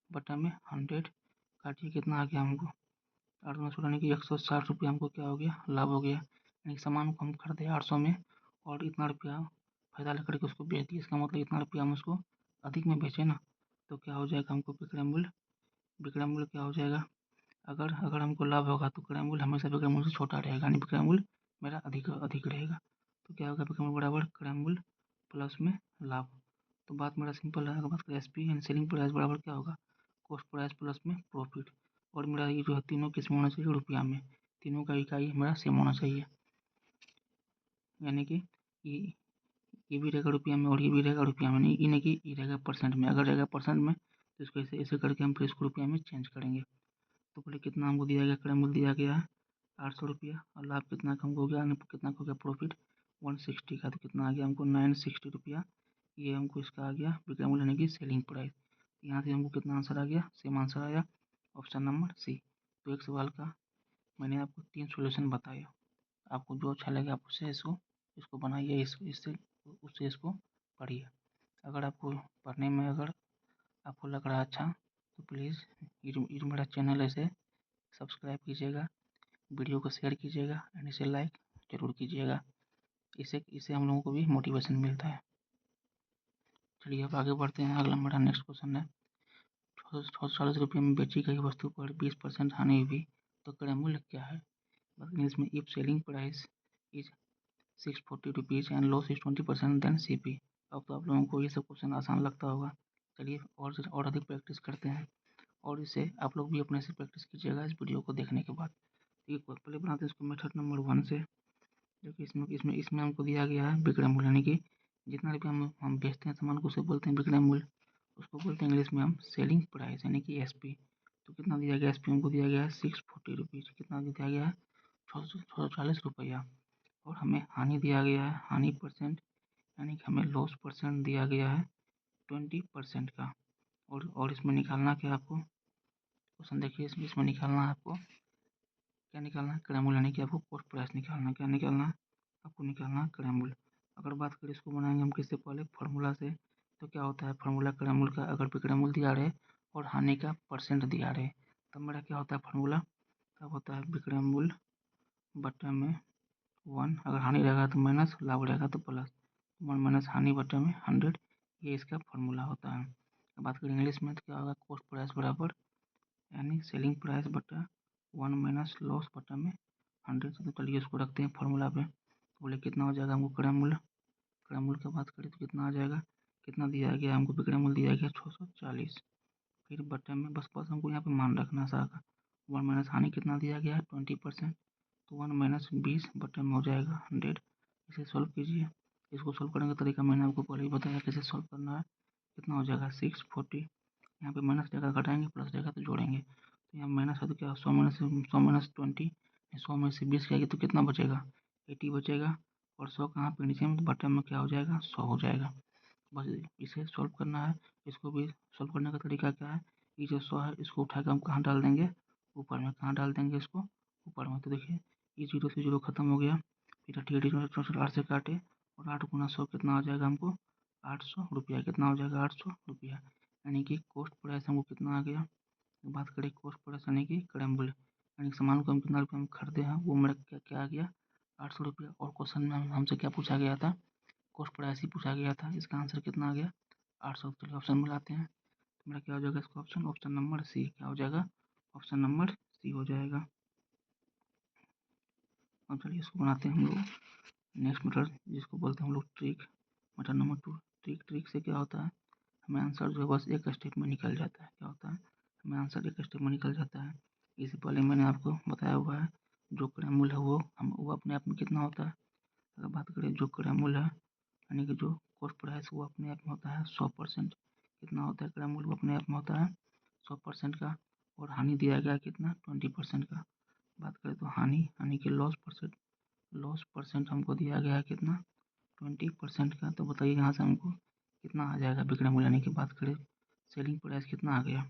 बटा में 100 काटिए, कितना आ गया हमको 8 यानी कि 160 रुपया हमको क्या हो गया, लाभ हो गया। यानी कि सामान को हम खरीदे 800 में, और इतना रुपया फायदा लेकर के उसको बेच दिए। इसका मतलब इतना रुपया हम उसको अधिक में बेचे ना। तो क्या हो जाएगा हमको विक्रय मूल्य क्या हो जाएगा, अगर अगर हमको लाभ होगा तो क्रय मूल्य हमेशा विक्रय मूल्य से छोटा रहेगा, यानी विक्रय मूल्य मेरा अधिक अधिक रहेगा। तो क्या होगा, विक्रय मूल्य बराबर क्रय मूल्य प्लस में लाभ। तो बात मेरा सिंपल है। अगर बात करें एसपी यानी सेलिंग प्राइस बराबर क्या होगा, कॉस्ट प्राइस प्लस में प्रॉफिट। और मेरा ये जो है तीनों किस में होना चाहिए, रुपया में। तीनों का इकाई मेरा सेम होना चाहिए, यानी कि ये ये भी रहेगा रुपया में और ये भी रहेगा रुपया में, नहीं यानी कि ये रहेगा परसेंट में। अगर रहेगा परसेंट में तो इसको ऐसे ऐसे करके हम फिर इसको रुपया में चेंज करेंगे। तो पहले कितना हमको दिया गया, क्रय मूल्य दिया गया है 800 रुपया, और लाभ कितना का हमको हो गया, कितना का हो गया प्रॉफिट 160 का। तो कितना आ गया हमको 960 रुपया। ये हमको इसका आ गया विक्रय मूल्य यानी कि सेलिंग प्राइस। यहाँ से हमको कितना आंसर आ गया, सेम आंसर आया, ऑप्शन नंबर सी। तो एक सवाल का मैंने आपको 3 सॉल्यूशन बताया। आपको जो अच्छा लगे आप उससे इसको इसको बनाइए, इससे उससे इसको पढ़िए। अगर आपको पढ़ने में अगर आपको लग रहा अच्छा, तो प्लीज़ ये जो मेरा चैनल है इसे सब्सक्राइब कीजिएगा, वीडियो को शेयर कीजिएगा एंड इसे लाइक ज़रूर कीजिएगा। इससे हम लोगों को भी मोटिवेशन मिलता है। चलिए अब आगे बढ़ते हैं। अगला मेरा नेक्स्ट क्वेश्चन है, 40 रुपये में बेची गई वस्तु पर 20% हानि हुई तो क्रय मूल्य क्या है। इसमें if selling price is 640 rupees and loss is 20% then CP। अब तो आप लोगों को ये सब क्वेश्चन आसान लगता होगा। चलिए और अधिक प्रैक्टिस करते हैं, और इसे आप लोग भी अपने से प्रैक्टिस कीजिएगा इस वीडियो को देखने के बाद। ठीक है, पहले बनाते हैं इसको मेथड नंबर 1 से। देखिए इसमें इसमें इसमें हमको दिया गया है विक्रय मूल्य, यानी कि जितना रुपया हम बेचते हैं सामान को उसे बोलते हैं विक्रय मूल्य, उसको बोलते हैं इंग्लिश में हम सेलिंग प्राइस यानी कि एसपी। तो कितना दिया गया एसपी हमको दिया गया है 640 रुपीज़, कितना दिया गया है 640 रुपया। और हमें हानि दिया गया है हानि परसेंट, यानी कि हमें लॉस परसेंट दिया गया है 20% का। और इसमें निकालना क्या आपको क्वेश्चन देखिए, इसमें निकालना है आपको क्या निकालना है क्रय मूल्य, यानी कि आपको कॉस्ट प्राइस निकालना है। क्या निकालना है आपको निकालना है क्रय मूल्य। अगर बात करें इसको बनाएंगे हम किससे पहले फार्मूला से, तो क्या होता है फार्मूला क्रय मूल्य का, अगर विक्रय मूल्य दिया रहे और हानि का परसेंट दिया रहे तब मेरा क्या होता है फार्मूला, तब होता है विक्रय मूल्य बटे में 1, अगर हानि रहेगा तो माइनस, लाभ रहेगा तो प्लस, 1 माइनस हानि बटे में 100, ये इसका फार्मूला होता है। बात करें इंग्लिश में तो क्या होगा कॉस्ट प्राइस बराबर यानी सेलिंग प्राइस बटा 1 माइनस लॉस बटा में 100। तो चलिए इसको रखते हैं फार्मूला पे, बोले कितना हो जाएगा हमको क्रय मूल्य, क्रय मूल्य की बात करें तो कितना आ जाएगा, कितना दिया गया हमको विक्रय मूल्य दिया गया 640, फिर बटे में बस बस हमको यहाँ पे मान रखना सारा 1 माइनस हानि कितना दिया गया है 20%, तो 1 माइनस 20 बटे में हो जाएगा 100। इसे सॉल्व कीजिए, इसको सॉल्व करने का तरीका मैंने आपको पहले ही बताया कैसे सॉल्व करना है। कितना हो जाएगा 640, यहाँ पे माइनस रहेगा घटाएंगे, प्लस रहेगा तो जोड़ेंगे, तो यहाँ माइनस है तो क्या 100 माइनस 20, 100 में से 20 जाएगी तो कितना बचेगा 80 बचेगा, और 100 कहाँ पे नीचे में तो बटन में क्या हो जाएगा 100 हो जाएगा। बस इसे सॉल्व करना है। इसको भी सॉल्व करने का तरीका क्या है, ये जो 100 है इसको उठा के हम कहाँ डाल देंगे ऊपर में, कहाँ डाल देंगे इसको ऊपर में, तो देखिए ये 0 से 0 खत्म हो गया, फिर 8 से काटे और 8 गुना 100 कितना हो जाएगा हमको 800 रुपया, कितना हो जाएगा 800 रुपया, यानी कि कॉस्ट प्राइस हमको कितना आ गया। बात करें कॉस्ट प्राइस यानी कि क्रय मूल्य, यानी कि सामान को हम कितना रुपये में खरीदे हैं वो मेरा क्या क्या आ गया 800 रुपया। और क्वेश्चन में हमसे क्या पूछा गया था कॉस्ट प्राइस ही पूछा गया था, इसका आंसर कितना आ गया 800। चलिए ऑप्शन मिलाते हैं, तो मेरा क्या हो जाएगा इसका ऑप्शन, ऑप्शन नंबर सी क्या हो जाएगा, ऑप्शन नंबर सी हो जाएगा। अब चलिए इसको बनाते हैं हम लोग नेक्स्ट मेथड जिसको बोलते हैं हम लोग ट्रिक, मेथड नंबर 2। ट्रिक से क्या होता है हमें आंसर जो है बस एक स्टेप में निकल जाता है, क्या होता है हमें आंसर एक स्टेप में निकल जाता है। इससे पहले मैंने आपको बताया हुआ है जो क्रय मूल्य है वो अपने आप में कितना होता है। अगर बात करें जो क्रय मूल्य है यानी कि जो कॉस्ट प्राइस वो अपने आप में होता है 100%, कितना होता है क्रय मूल्य वो अपने आप में होता है 100% का, और हानि दिया गया कितना 20% का। बात करें तो हानि यानी कि लॉस परसेंट हमको दिया गया है कितना 20% का। तो बताइए यहाँ से हमको कितना आ जाएगा विक्रय मूल्य, यानी कि बात करें सेलिंग प्राइस कितना आ गया,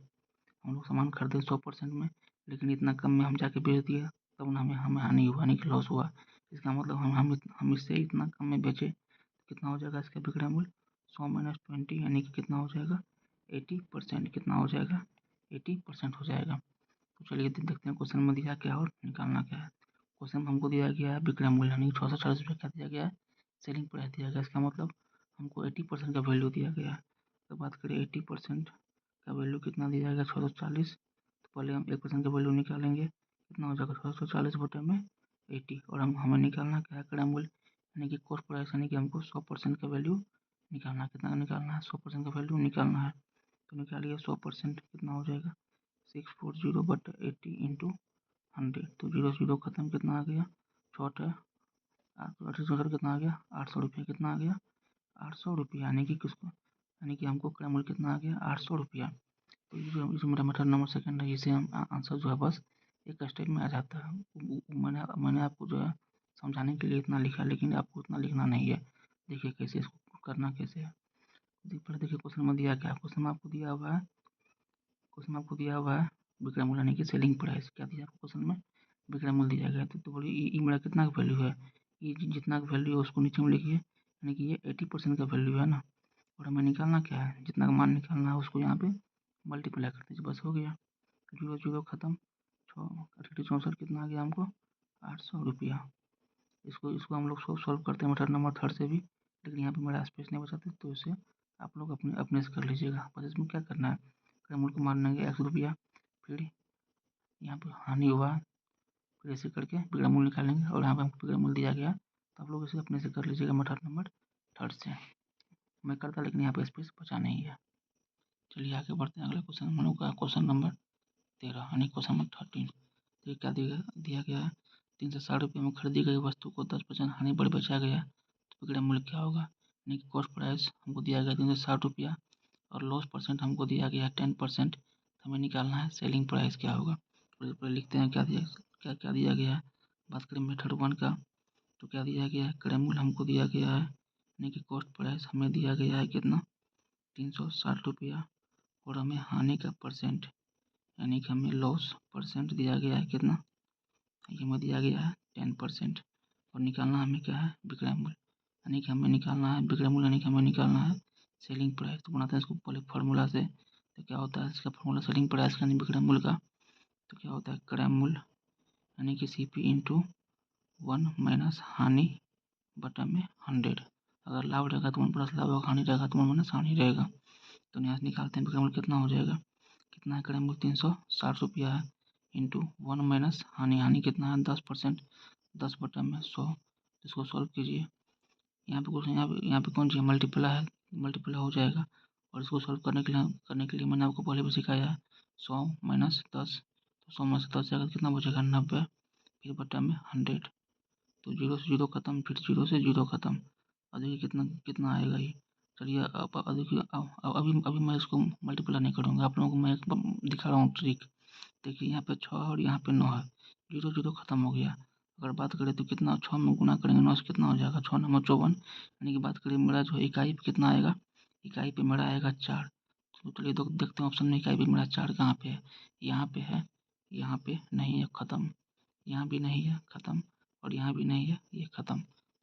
हम लोग सामान खरीदे 100% में लेकिन इतना कम में हम जाके बेच दिए, तब ना हमें हमें हानि हुआ यानी कि लॉस हुआ। इसका मतलब हम इससे इतना कम में बेचे तो कितना हो जाएगा इसका विक्रय मूल्य 100 माइनस 20 यानी कि कितना हो जाएगा 80%, कितना हो जाएगा 80% हो जाएगा। तो चलिए देखते हैं क्वेश्चन में दिया क्या है और निकालना क्या है। क्वेश्चन में हमको दिया गया है विक्रय मूल्य यानी 640 रुपये क्या दिया गया है सेलिंग प्राइस दिया गया है, इसका मतलब हमको 80% का वैल्यू दिया गया है। तो बात करें 80% का वैल्यू कितना दिया जाएगा 640, तो पहले हम 1% का वैल्यू निकालेंगे, कितना हो जाएगा 640 बटे में 80, और हमें निकालना क्या है क्रय मूल्य यानी कि कॉस्ट प्राइस यानी कि हमको 100% का वैल्यू निकालना, कितना निकालना है 100% का वैल्यू निकालना है। तो निकालिए 100% कितना हो जाएगा 640 बटे 80 इंटू 100, तो 0 0 खत्म, कितना आ गया छोटा 8 कितना आ गया 800 रुपया, कितना आ गया 800 रुपया, यानी कि किसको यानी कि हमको क्रय मूल्य कितना आ गया 800 रुपया। तो ये जो मेरा मेथड नंबर सेकंड है इसे हम आंसर जो है बस एक स्टेप में आ जाता है। मैंने आपको जो है समझाने के लिए इतना लिखा लेकिन आपको उतना लिखना नहीं है। देखिए कैसे इसको करना कैसे है, पर देखिए क्वेश्चन में दिया क्या, क्वेश्चन में आपको दिया हुआ है विक्रय मूल्य यानी कि सेलिंग प्राइस, क्या दिया आपको क्वेश्चन में विक्रय मूल्य दिया गया। तो बोलिए ये मेरा कितना का वैल्यू है, ये जितना का वैल्यू है उसको नीचे में लिखिए, यानी कि ये 80% का वैल्यू है ना, और हमें निकालना क्या है जितना का मान निकालना है उसको यहाँ पे मल्टीप्लाई कर दीजिए, बस हो गया 0 0 खत्म, 6 कितना आ गया हमको 800 रुपया। इसको इसको हम लोग सॉल्व करते हैं मेथड नंबर थर्ड से भी, लेकिन यहाँ पे मेरा स्पेस नहीं बचाते तो इसे आप लोग अपने अपने से कर लीजिएगा। बस इसमें क्या करना है क्रय मूल्य को मान लेंगे 100 रुपया, फिर यहाँ पे हानि हुआ फिर ऐसे करके विक्रय मूल्य निकालेंगे, और यहाँ पे हमको विक्रय मूल्य दिया गया तो आप लोग इसे अपने से कर लीजिएगा मेथड नंबर थर्ड से। मैं करता लेकिन यहाँ पे स्पेस बचा नहीं है। चलिए आगे बढ़ते हैं अगले क्वेश्चन में, क्वेश्चन नंबर 13 यानी क्वेश्चन नंबर 13। तो ये क्या दिया गया है ₹360 में खरीदी गई वस्तु को 10% हानि पर बेचा गया तो विक्रय मूल्य क्या होगा? यानी कि कॉस्ट प्राइस हमको दिया गया ₹360 और लॉस परसेंट हमको दिया गया है 10%। हमें निकालना है सेलिंग प्राइस क्या होगा। तो लिखते हैं क्या दिया गया है। बात करें मेथड 1 का तो क्या दिया गया है? क्रय मूल्य हमको दिया गया है यानी कि कॉस्ट प्राइस हमें दिया गया है कितना? ₹360 और हमें हानि का परसेंट यानी कि हमें लॉस परसेंट दिया गया है कितना? ये हमें दिया गया है 10% और निकालना हमें क्या है? विक्रय मूल्य यानी कि हमें निकालना है विक्रय मूल्य यानी कि हमें निकालना है सेलिंग प्राइस। तो बनाते हैं इसको पहले फार्मूला से। तो क्या होता है इसका फार्मूला सेलिंग प्राइस का यानी विक्रय मूल्य का? तो क्या होता है? क्रय मूल्य यानी कि CP इंटू 1 माइनस हानि बटा में 100। अगर लाभ रहेगा तो 1 प्लस लाभ होगा, हानि रहेगा तो 1 माइनस हानि रहेगा। तो यहाँ से निकालते हैं विक्रय मूल्य कितना हो जाएगा? कितना है क्रय मूल्य? ₹360 है इंटू 1 माइनस हानि कितना है? 10%। 10 बटा में 100। इसको सॉल्व कीजिए। यहाँ पे कौन सी मल्टीप्लाई हो जाएगा और इसको सॉल्व करने के लिए मैंने आपको पहले भी सिखाया है 100 माइनस 10। तो 100 में से 10 जाएगा कितना बचेगा? 90 फिर बटा में 100। तो 0 से 0 खत्म फिर 0 से 0 खत्म। और देखिए कितना कितना आएगा ये। चलिए अब देखिए अभी मैं इसको मल्टीप्लाई नहीं करूँगा, आप लोगों को मैं एक दिखा रहा हूँ ट्रिक। देखिए यहाँ पे 6 और यहाँ पे 9 है, 0 0 खत्म हो गया। अगर बात करें तो कितना 6 में गुना करेंगे 9 से कितना हो जाएगा? 6 9 54। यानी कि बात करें मेरा जो इकाई पे कितना आएगा? इकाई पे मेरा आएगा 4। तो चलिए देखते हैं ऑप्शन में इकाई पे मेरा 4 कहाँ पे है? यहाँ पे है, यहाँ पे नहीं है, खत्म। यहाँ भी नहीं है, खत्म। और यहाँ भी नहीं है, ये खत्म।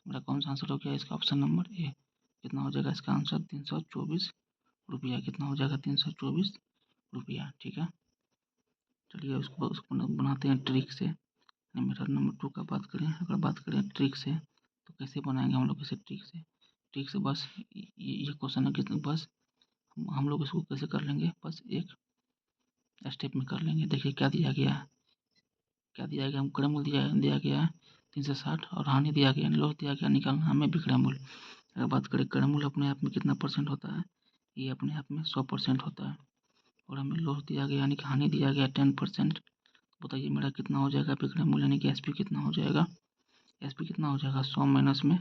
मेरा कौन सा आंसर हो गया इसका? Option number A. कितना हो जाएगा इसका आंसर? ₹324। कितना हो जाएगा? ₹324। ठीक है। चलिए उसको बनाते हैं ट्रिक से। मेथड नंबर 2 का बात करें, अगर बात करें ट्रिक से तो कैसे बनाएंगे हम लोग इसे? ट्रिक से बस ये क्वेश्चन है कितने, बस हम लोग इसको कैसे कर लेंगे? बस एक स्टेप में कर लेंगे। देखिए क्या दिया गया है, क्या दिया गया? हम क्रय मूल्य दिया गया है 360 और हानि दिया गया, लॉस दिया गया, निकालना हमें विक्रय मूल्य। अगर बात करें क्रय मूल्य अपने आप में कितना परसेंट होता है? ये अपने आप में 100% होता है। और हमें लॉस दिया गया यानी कि हानि दिया गया 10%। बताइए मेरा कितना हो जाएगा विक्रय मूल्य यानी कि SP कितना हो जाएगा? SP कितना हो जाएगा? 100 माइनस में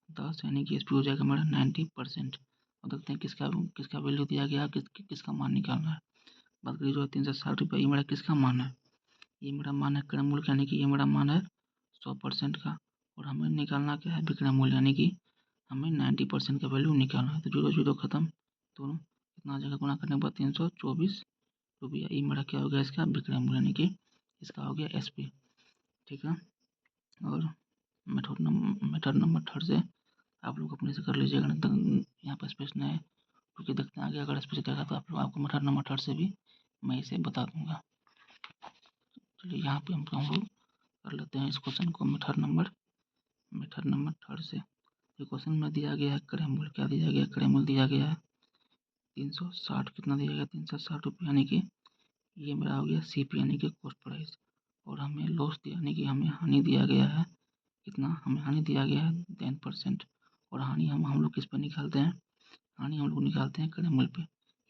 10 यानी कि SP हो जाएगा मेरा 90%। और देखते हैं किसका वैल्यू दिया गया, किसका मान निकालना है। बात करिए जो है ₹360 ये मेरा किसका मान है? ये मेरा मान है क्रय मूल्य यानी कि ये मेरा मान है 100% का। और हमें निकालना क्या है? विक्रय मूल्य यानी कि हमें 90% का वैल्यू निकालना है। तो 0 0 खत्म, दोनों कितना आ जाएगा? गुना करने के बाद ₹324। ये मेरा क्या हो गया? इसका विक्रय मूल्य यानी कि इसका हो गया SP। ठीक है। और मेथड नंबर 3 से आप लोग अपने से कर लीजिएगा, नहीं तो यहाँ पर स्पेस नहीं है क्योंकि देखते हैं आगे अगर स्पेस देगा तो आपको मेथड नंबर 3 से भी मैं इसे बता दूंगा। चलिए यहाँ पे हम लोग कर लेते हैं इस क्वेश्चन को मेथड नंबर 3 से। ये क्वेश्चन में दिया गया है क्रय मूल्य। क्या दिया गया? क्रय मूल्य दिया गया है 360। कितना दिया गया? ₹360 यानी कि ये मेरा हो गया CP यानी कि कॉस्ट प्राइस। और हमें लॉस दिया यानी कि हमें हानि दिया गया है कितना? हमें हानि दिया गया है 10%। और हानि हम लोग किस पर निकालते हैं? हानि हम लोग निकालते हैं क्रय मूल्य पे।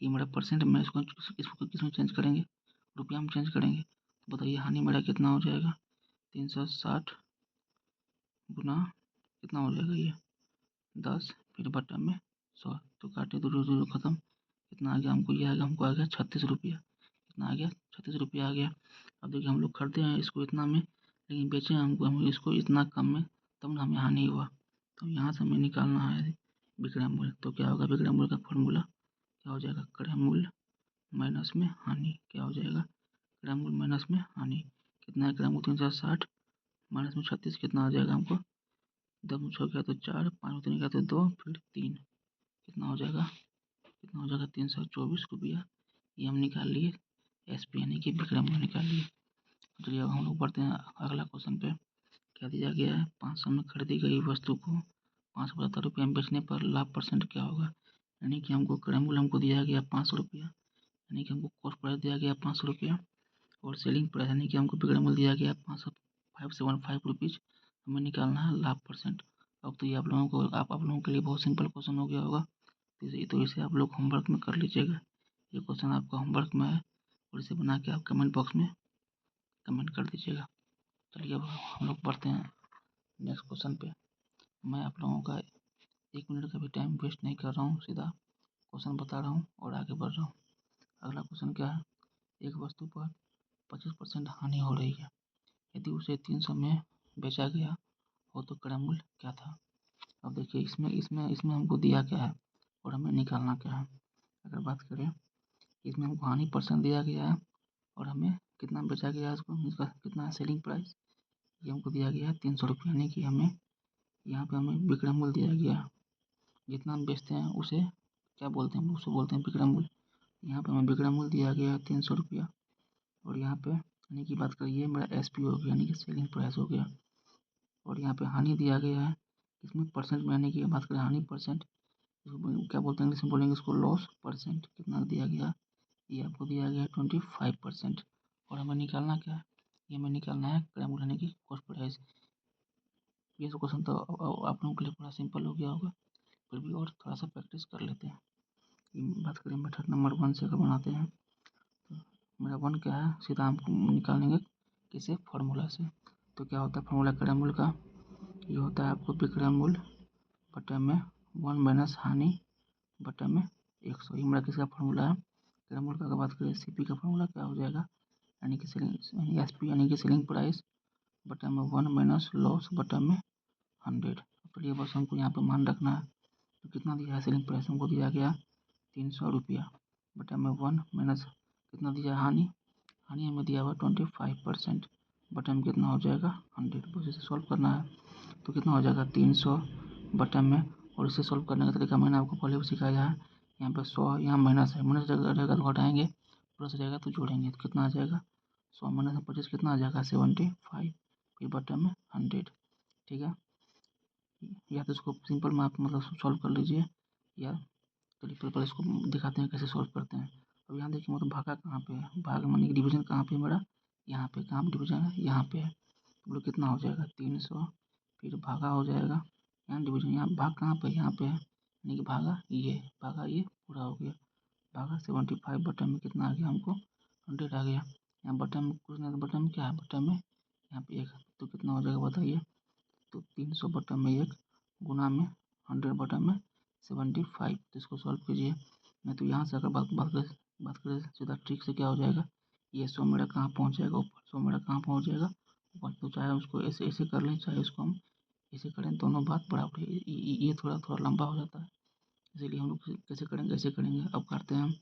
ये मेरा परसेंट में इसको किस में चेंज करेंगे? रुपया में चेंज करेंगे। तो बताइए हानि मेरा कितना हो जाएगा? 360 गुना कितना हो जाएगा? ये 10 फिर बटा में 100। तो काटे तो 0 0 खत्म। कितना आ गया हमको? ये आ गया हमको, आ गया ₹36। कितना आ गया? ₹36 आ गया। अब देखिए हम लोग खरीदे हैं इसको इतना में, लेकिन बेचे हैं हम इसको इतना कम में, तब ना हमें हानि हुआ। तो यहाँ से हमें निकालना है विक्रय मूल्य। तो क्या होगा? विक्रय मूल्य का फॉर्मूला क्या हो जाएगा? क्रय मूल्य माइनस में हानि। क्या हो जाएगा? क्रय मूल्य माइनस में हानि। कितना है क्रय मूल्य? 360 माइनस में 36 कितना आ जाएगा हमको? 10 में 6 गया तो 4, 5 में 3 गया तो 2 फिर 3। कितना हो जाएगा? कितना हो जाएगा? ₹324। ये हम निकाल लिए SP यानी कि विक्रय मूल्य निकाल लिए। चलिए अब हम लोग बढ़ते हैं अगला क्वेश्चन पे। क्या दिया गया है? 500 में खरीदी गई वस्तु को ₹575 में बेचने पर लाभ परसेंट क्या होगा? यानी कि हमको क्रय मूल्य हमको दिया गया ₹500 यानी कि हमको कॉस्ट प्राइस दिया गया ₹500 और सेलिंग प्राइस यानी कि हमको विक्रय मूल्य दिया गया ₹575। हमें निकालना है लाभ परसेंट। अब तो ये आप लोगों के लिए बहुत सिंपल क्वेश्चन हो गया होगा। तो इसे आप लोग होमवर्क में कर लीजिएगा। ये क्वेश्चन आपका होमवर्क में है और इसे बना के आप कमेंट बॉक्स में कमेंट कर दीजिएगा। चलिए अब हम लोग बढ़ते हैं नेक्स्ट क्वेश्चन पे। मैं आप लोगों का 1 मिनट का भी टाइम वेस्ट नहीं कर रहा हूँ, सीधा क्वेश्चन बता रहा हूँ और आगे बढ़ रहा हूँ। अगला क्वेश्चन क्या है, एक वस्तु पर 25% हानि हो रही है, यदि उसे 300 में बेचा गया हो तो क्रय मूल्य क्या था। अब देखिए इसमें इसमें इसमें हमको दिया क्या है और हमें निकालना क्या है। अगर बात करें, इसमें हमको हानि परसेंट दिया गया है और हमें कितना बेचा गया है उसको, इसका कितना है सेलिंग प्राइस, ये हमको दिया गया है 300 रुपये, यानी कि हमें यहाँ पे हमें विक्रय मूल्य दिया गया है। जितना हम बेचते हैं उसे क्या बोलते हैं, उसे बोलते हैं विक्रय मूल्य। यहाँ पे हमें विक्रय मूल्य दिया गया है 300 रुपया और यहाँ पे यानी कि बात करिए मेरा एसपी हो गया, यानी कि सेलिंग प्राइस हो गया। और यहाँ पे हानि दिया गया है, इसमें परसेंट में यानी कि बात करें हानि परसेंट, क्या बोलते हैं इंग्लिश में बोलेंगे इसको लॉस परसेंट, कितना दिया गया, ये आपको दिया गया है 25%। और हमें निकालना क्या है, ये हमें निकालना है क्रय मूल्य यानी कि कॉस्ट प्राइस। ये तो क्वेश्चन तो आप लोगों के लिए पूरा सिंपल हो गया होगा, फिर भी और थोड़ा सा प्रैक्टिस कर लेते हैं। बात करें मेथड नंबर 1 से अगर बनाते हैं तो मेरा 1 क्या है, सीधा हम निकालेंगे किसे, फार्मूला से। तो क्या होता है फार्मूला क्रय मूल्य का, ये होता है आपको विक्रय मूल्य बटे में 1 माइनस हानि बटे में 100। ये मेरा किसका फार्मूला है, क्रय मूल्य का। अगर बात करें सीपी का फार्मूला क्या हो जाएगा, यानी कि सेलिंग एसपी यानी कि सेलिंग प्राइस बटे में 1 माइनस लॉस बटे में 100। तो ये बस हमको यहाँ पे मान रखना है। तो कितना दिया है सेलिंग प्राइस, हमको दिया गया 300 रुपया बटा में 1 माइनस कितना दिया हानि, हानि हमें दिया हुआ 25% बटा में कितना हो जाएगा 100। बस इसे सॉल्व करना है। तो कितना हो जाएगा 300 बटा में, और इसे सॉल्व करने का तरीका मैंने आपको पहले भी सिखाया है। यहाँ पे 100 यहाँ माइनस है, माइनस रहेगा तो घटाएंगे, प्लस रहेगा तो जोड़ेंगे, तो कितना आ जाएगा 100 माइनस 25 कितना आ जाएगा 75, फिर बटा में 100। ठीक है, या तो इसको सिंपल में आप मतलब सॉल्व कर लीजिए, या चलिए पहले इसको दिखाते हैं कैसे सॉल्व करते हैं। अब यहाँ देखिए मतलब भागा कहाँ पे है, भाग मानी कि डिवीजन कहाँ पे है मेरा, यहाँ पे, कहाँ पे डिवीजन है, यहाँ पे है। तो बोलो कितना हो जाएगा 300, फिर भागा हो जाएगा, यहाँ डिवीजन, यहाँ भाग कहाँ पे, यहाँ पे है, यानी कि भागा ये पूरा हो गया, भागा 75 बटन में कितना आ गया हमको 100 आ गया। यहाँ बटन में कुछ नहीं, बटन में क्या है, बटन में यहाँ पे 1, तो कितना हो जाएगा बताइए। तो 300 बटा में 1 गुना में 100 बटा में 75। तो इसको सॉल्व कीजिए। नहीं तो यहाँ से अगर बात करें सीधा ट्रिक से क्या हो जाएगा, ये 100 मेरा कहाँ पहुँच जाएगा ऊपर, 100 मेरा कहाँ पहुँच जाएगा ऊपर। तो चाहे उसको ऐसे ऐसे कर लें, चाहे उसको हम ऐसे करें, दोनों बात बराबर है। ये थोड़ा थोड़ा लंबा हो जाता है, इसीलिए हम लोग कैसे करेंगे, ऐसे करेंगे। अब करते हैं हम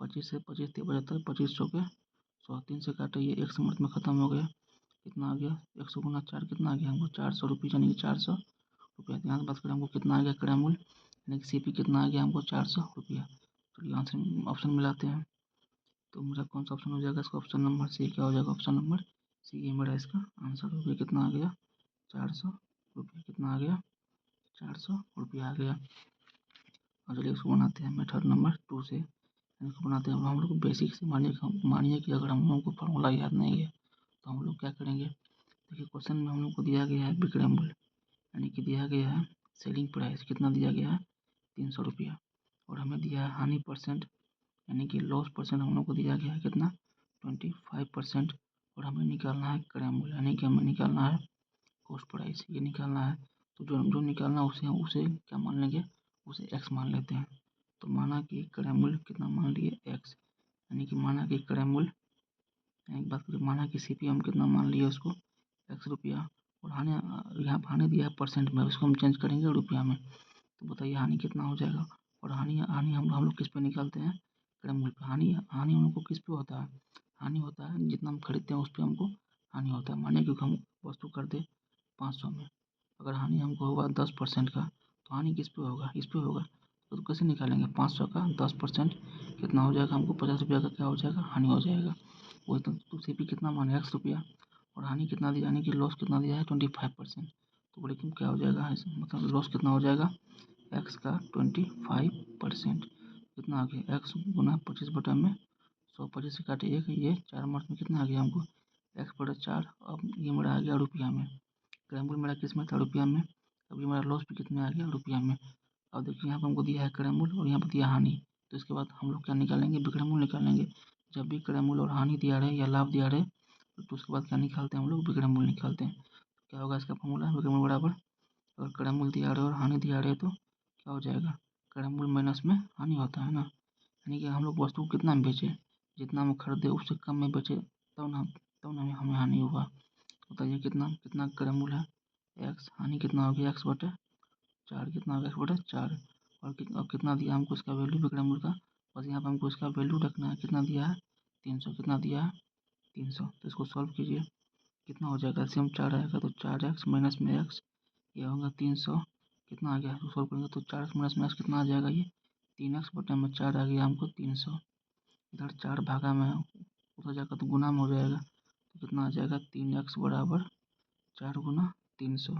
25 से 25 तीन 75, 25 चौके 100, 3 से काटे, ये 1 मिनट में ख़त्म हो गया। कितना आ गया 100 गुना 4 कितना आ गया हमको 400 रुपये, यानी कि 400 रुपया। यहाँ से बात करें हमको कितना आ गया क्रय मूल्य, यानी कि सीपी कितना आ गया हमको 400 रुपया। चलिए यहाँ से ऑप्शन मिलाते हैं, तो मेरा कौन सा ऑप्शन हो जाएगा, इसका ऑप्शन नंबर सी क्या हो जाएगा, ऑप्शन नंबर सी ये मेरा इसका आंसर हो गया। कितना आ गया 400 रुपया, कितना आ गया 400 रुपया आ गया। और चलिए इसको बनाते हैं मेथड नंबर 2 से, इसको बनाते हैं हम लोग बेसिक से। मानिए कि अगर हम लोगों को फार्मूला याद नहीं है तो हम लोग क्या करेंगे। देखिए क्वेश्चन में हम लोग को दिया गया है विक्रय मूल्य, यानी कि दिया गया है सेलिंग प्राइस, कितना दिया गया है 300 रुपया, और हमें दिया है हानि परसेंट यानी कि लॉस परसेंट हम लोग को दिया गया है कितना 25%। और हमें निकालना है क्रय मूल्य, यानी कि हमें निकालना है कॉस्ट प्राइस, ये निकालना है। तो जो जो निकालना है उसे क्या मान लेंगे, उसे एक्स मान लेते हैं। तो माना कि क्रय मूल्य कितना मान लिए एक्स, यानी कि माना कि क्रय मूल्य, एक बात करें माना कि सी पी हम कितना मान लिए उसको एक्स रुपया, और हानि यहाँ पर हानि दिया है परसेंट में, उसको हम चेंज करेंगे रुपया में। तो बताइए हानि कितना हो जाएगा। और हानि हानि हम लोग किस पे निकालते हैं, क्रय मूल्य पे। हानि हानि हम लोग को किस पे होता है, हानि होता है जितना हम खरीदते हैं उस पर हमको हानि होता है। माने क्योंकि हम वस्तु कर दे 500 में, अगर हानि हमको होगा 10% का, तो हानि किस पे होगा, इस पे होगा। तो कैसे निकालेंगे 500 का 10% कितना हो जाएगा हमको 50 रुपया का क्या हो जाएगा हानि हो जाएगा। वही तो सी पी कितना माने एक्स रुपया, और हानि कितना दिया, यानी कि लॉस कितना दिया है 25%। तो बोले कि क्या हो जाएगा मतलब लॉस कितना हो जाएगा एक्स का 25%, कितना आ गया एक्स गुना 25 बटा में 100, 25 से काटे 1, ये 4 मार्च में कितना आ गया हमको एक्स बटा 4। अब ये मेरा आ गया रुपया में, क्रय मूल्य मेरा किस में था रुपया में, अब ये मेरा लॉस भी कितने आ गया रुपया में। अब देखिए यहाँ पर हमको दिया है क्रय मूल्य और यहाँ पर दिया हानि, तो इसके बाद हम लोग क्या निकालेंगे विक्रय मूल्य निकालेंगे। जब भी क्रय मूल्य और हानि दिया रहे या लाभ दिया रहे, तो उसके बाद क्या निकालते हैं हम लोग, विक्रय मूल्य निकालते हैं। तो क्या होगा इसका फॉर्मूला, विक्रय मूल्य बराबर, अगर क्रय मूल्य दिया रहे और हानि दिया रहे तो क्या हो जाएगा, क्रय मूल्य माइनस में हानि होता है ना, यानी कि हम लोग वस्तु को कितना में बेचे, जितना हम खरीदे उससे कम में बेचे तब ना हमें हानि हुआ। बताइए कितना कितना क्रय मूल्य है एक्स, हानि कितना हो गया एक्स बटे चार, कितना हो गया एक्स बटे चार, और कितना दिया हमको इसका वैल्यू विक्रय मूल्य का, बस यहाँ पर हमको इसका वैल्यू रखना है, कितना दिया है 300, कितना दिया है 300। तो इसको सॉल्व कीजिए, कितना हो जाएगा, एलसीएम 4 आएगा तो 4x माइनस में एक्स, यह होगा 300, कितना आ गया, तो सॉल्व करेंगे तो 4x माइनस में एक्स कितना आ जाएगा, ये 3x बटे में 4 आ गया हमको 300। इधर 4 भागा में है, उधर जाकर तो गुना में हो जाएगा, तो कितना आ जाएगा 3x बराबर 4 गुना 300।